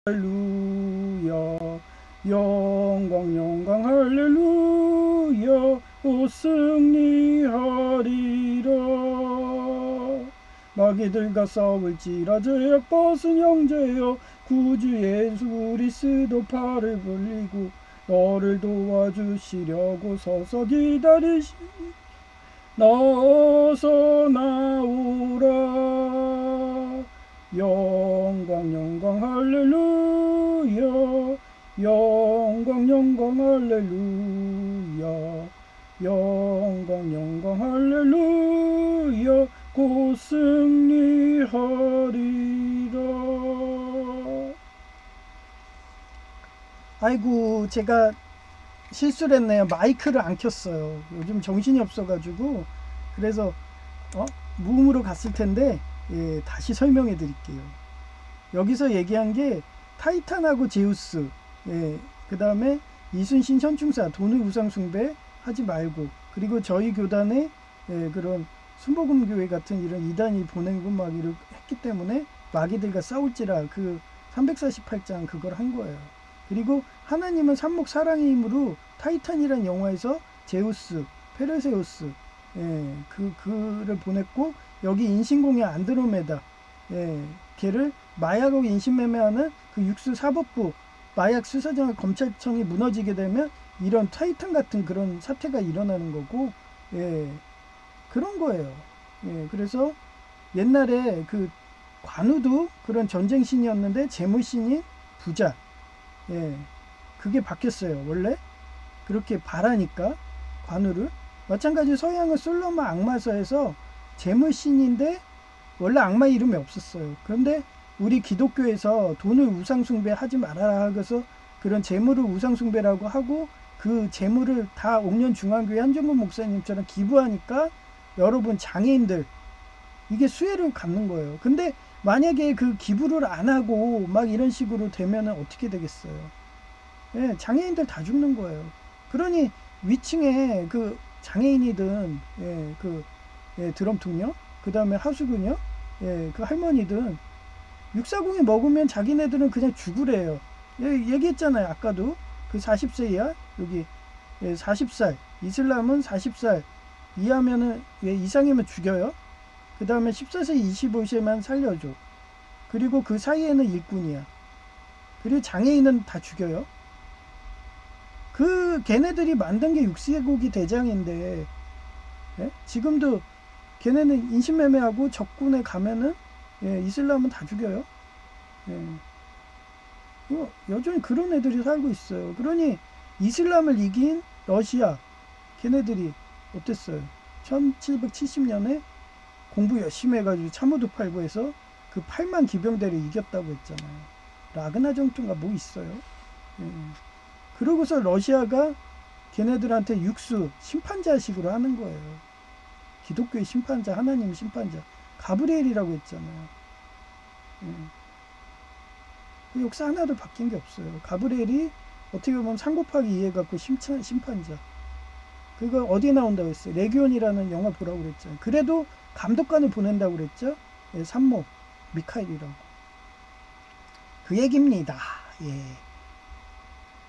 할렐루야 영광 영광 할렐루야 오 승리하리라 마귀들과 싸울지라 죄악 벗은 형제여 구주 예수 그리스도 팔을 벌리고 너를 도와주시려고 서서 기다리시니 나서 나오라 영광 영광 할렐루야 영광 영광 할렐루야 영광 영광 할렐루야 곧 승리하리라. 아이고 제가 실수를 했네요. 마이크를 안 켰어요. 요즘 정신이 없어가지고 그래서 무음으로 갔을 텐데 다시 설명해 드릴게요. 여기서 얘기한 게 타이탄하고 제우스 그 다음에 이순신 현충사 돈의 우상 숭배 하지 말고 그리고 저희 교단의 그런 순복음교회 같은 이런 이단이 보내고 막 이렇게 했기 때문에 마귀들과 싸울지라 그 348장 그걸 한 거예요. 그리고 하나님은 삼목 사랑의 힘으로 타이탄이란 영화에서 제우스, 페르세우스 그를 보냈고 여기 인신공의 안드로메다 걔를 마약하고 인신매매하는 그 육수사법부 마약 수사장 검찰청이 무너지게 되면 이런 타이탄 같은 그런 사태가 일어나는 거고 그런 거예요. 그래서 옛날에 그 관우도 그런 전쟁신이었는데 재물신인 부자 그게 바뀌었어요. 원래 그렇게 바라니까 관우를 마찬가지로 서양의 솔로몬 악마서에서 재물신인데 원래 악마 이름이 없었어요. 그런데 우리 기독교에서 돈을 우상숭배 하지 말아라 하고서 그런 재물을 우상숭배라고 하고 그 재물을 다 옥년 중앙교회 한정근 목사님처럼 기부하니까 여러분 장애인들 이게 수혜를 갖는 거예요. 근데 만약에 그 기부를 안 하고 막 이런 식으로 되면 어떻게 되겠어요? 장애인들 다 죽는 거예요. 그러니 위층에 그 장애인이든 드럼통요, 그 다음에 하수근요, 그 할머니든 640이 먹으면 자기네들은 그냥 죽으래요. 얘기했잖아요. 아까도 그 40세 이하 여기 40살 이슬람은 40살 이하면은 이상이면 죽여요. 그 다음에 14세 25세만 살려줘. 그리고 그 사이에는 일꾼이야. 그리고 장애인은 다 죽여요. 그 걔네들이 만든 게 6세국이 대장인데 지금도 걔네는 인신매매하고 적군에 가면은 이슬람은 다 죽여요. 여전히 그런 애들이 살고 있어요. 그러니 이슬람을 이긴 러시아 걔네들이 어땠어요? 1770년에 공부 열심히 해가지고 참호도 팔고 해서 그 8만 기병대를 이겼다고 했잖아요. 라그나 정도가 뭐 있어요? 그러고서 러시아가 걔네들한테 육수 심판자식으로 하는 거예요. 기독교의 심판자, 하나님 심판자 가브리엘이라고 했잖아요. 그 역사 하나도 바뀐 게 없어요. 가브리엘이 어떻게 보면 3 곱하기 2 해갖고 심판자. 그거 어디에 나온다고 했어요? 레기온이라는 영화 보라고 그랬잖아요. 그래도 감독관을 보낸다고 그랬죠? 산모 미카엘이라고. 그 얘기입니다.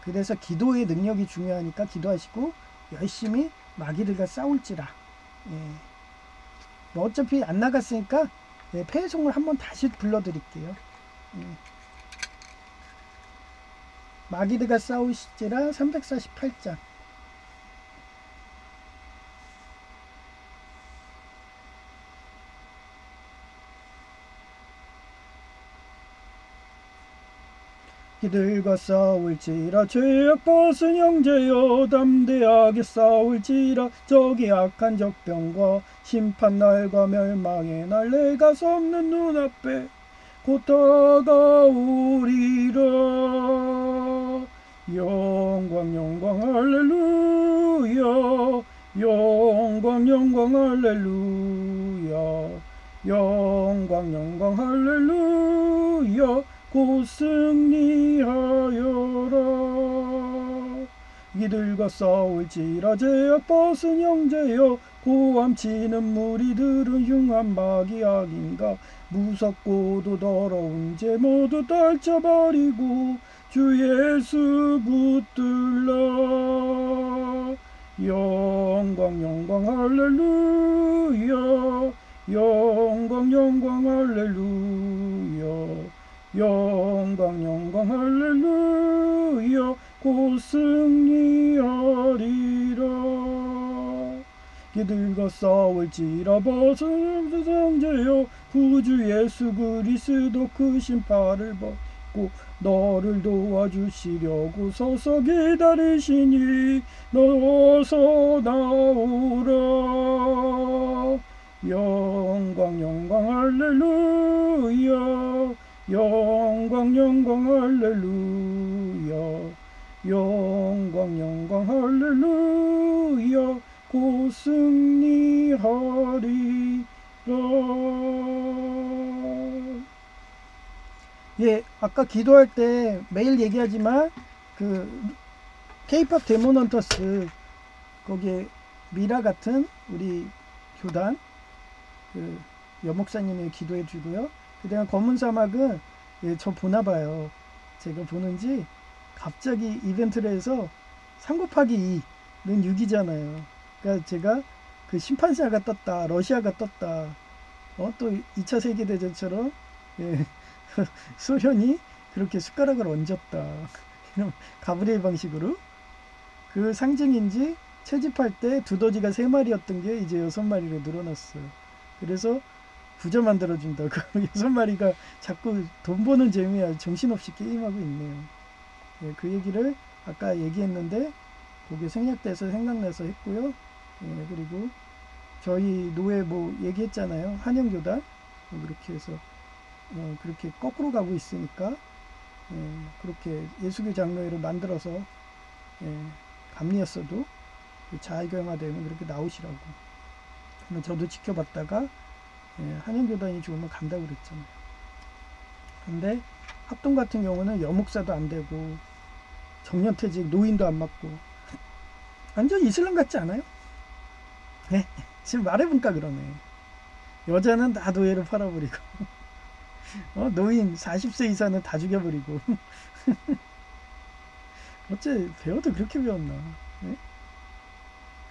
그래서 기도의 능력이 중요하니까 기도하시고 열심히 마귀들과 싸울지라. 뭐 어차피 안 나갔으니까 폐송을 한번 다시 불러드릴게요. 마귀들과 싸우시지라 348장. 이들과 싸울지라 죄악 벗은 형제여 담대하게 싸울지라 저기 악한 적병과 심판날과 멸망의 날 내가 섭는 눈앞에 곧 다가오리라. 영광 영광 할렐루야 영광 영광 할렐루야 영광 영광 할렐루야 곧 승리하여라. 이들과 싸울지라 제약 벗은 형제여 고함치는 무리들은 흉한 마귀악인가 무섭고도 더러운 죄 모두 떨쳐버리고 주 예수 붙들라 영광 영광 할렐루야 영광 영광 할렐루야 영광 영광 할렐루야 곧 승리하리라 이들과 싸울지라 벗은 형제여 구주 예수 그리스도 크신 팔을 벗고 너를 도와주시려고 서서 기다리시니 너서 나오라 영광 영광 할렐루야 영광 영광 할렐루야 영광 영광 할렐루야 곧 승리하리라. 예, 아까 기도할 때 매일 얘기하지만 그 K-pop 데모넌터스 거기에 미라 같은 우리 교단 그 여목사님이 기도해 주고요. 그다음 검은 사막은 예, 저 보나 봐요. 제가 보는지 갑자기 이벤트를 해서 3 곱하기 2는 6이잖아요. 그러니까 제가 그 심판사가 떴다, 러시아가 떴다, 또 2차 세계대전처럼 예, 소련이 그렇게 숟가락을 얹었다. 이런 가브리엘 방식으로 그 상징인지 채집할 때 두더지가 3마리였던 게 이제 6마리로 늘어났어요. 그래서 부자 만들어준다고 6마리가 자꾸 돈 버는 재미야 정신없이 게임하고 있네요. 예, 그 얘기를 아까 얘기했는데 그게 생략돼서 생각나서 했고요. 예, 그리고 저희 노예 뭐 얘기했잖아요. 한영교단 그렇게 해서 그렇게 거꾸로 가고 있으니까 그렇게 예수교 장로회를 만들어서 감리였어도 자의경화되면 그렇게 나오시라고. 그러면 저도 지켜봤다가 한영교단이 죽으면 간다고 그랬잖아요. 근데 합동 같은 경우는 여목사도 안 되고 정년퇴직 노인도 안 맞고 완전 이슬람 같지 않아요? 네, 지금 말해보니까 그러네. 여자는 다 노예로 팔아버리고 노인 40세 이상은 다 죽여버리고 어째 배워도 그렇게 배웠나. 네?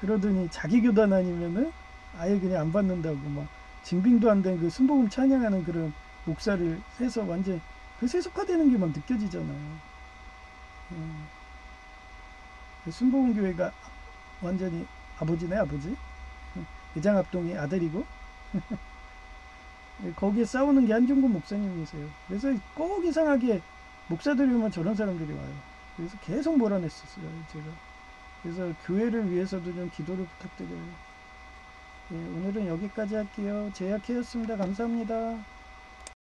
그러더니 자기 교단 아니면은 아예 그냥 안 받는다고 막 징빙도 안 된 그 순복음 찬양하는 그런 목사를 해서 완전 그 세속화되는 게 막 느껴지잖아요. 순복음 교회가 완전히 아버지네 아버지. 대장합동이 아들이고 거기에 싸우는 게 한중근 목사님이세요. 그래서 꼭 이상하게 목사들이 오면 저런 사람들이 와요. 그래서 계속 몰아냈었어요 제가. 그래서 교회를 위해서도 좀 기도를 부탁드려요. 예, 오늘은 여기까지 할게요. 제약회였습니다. 감사합니다.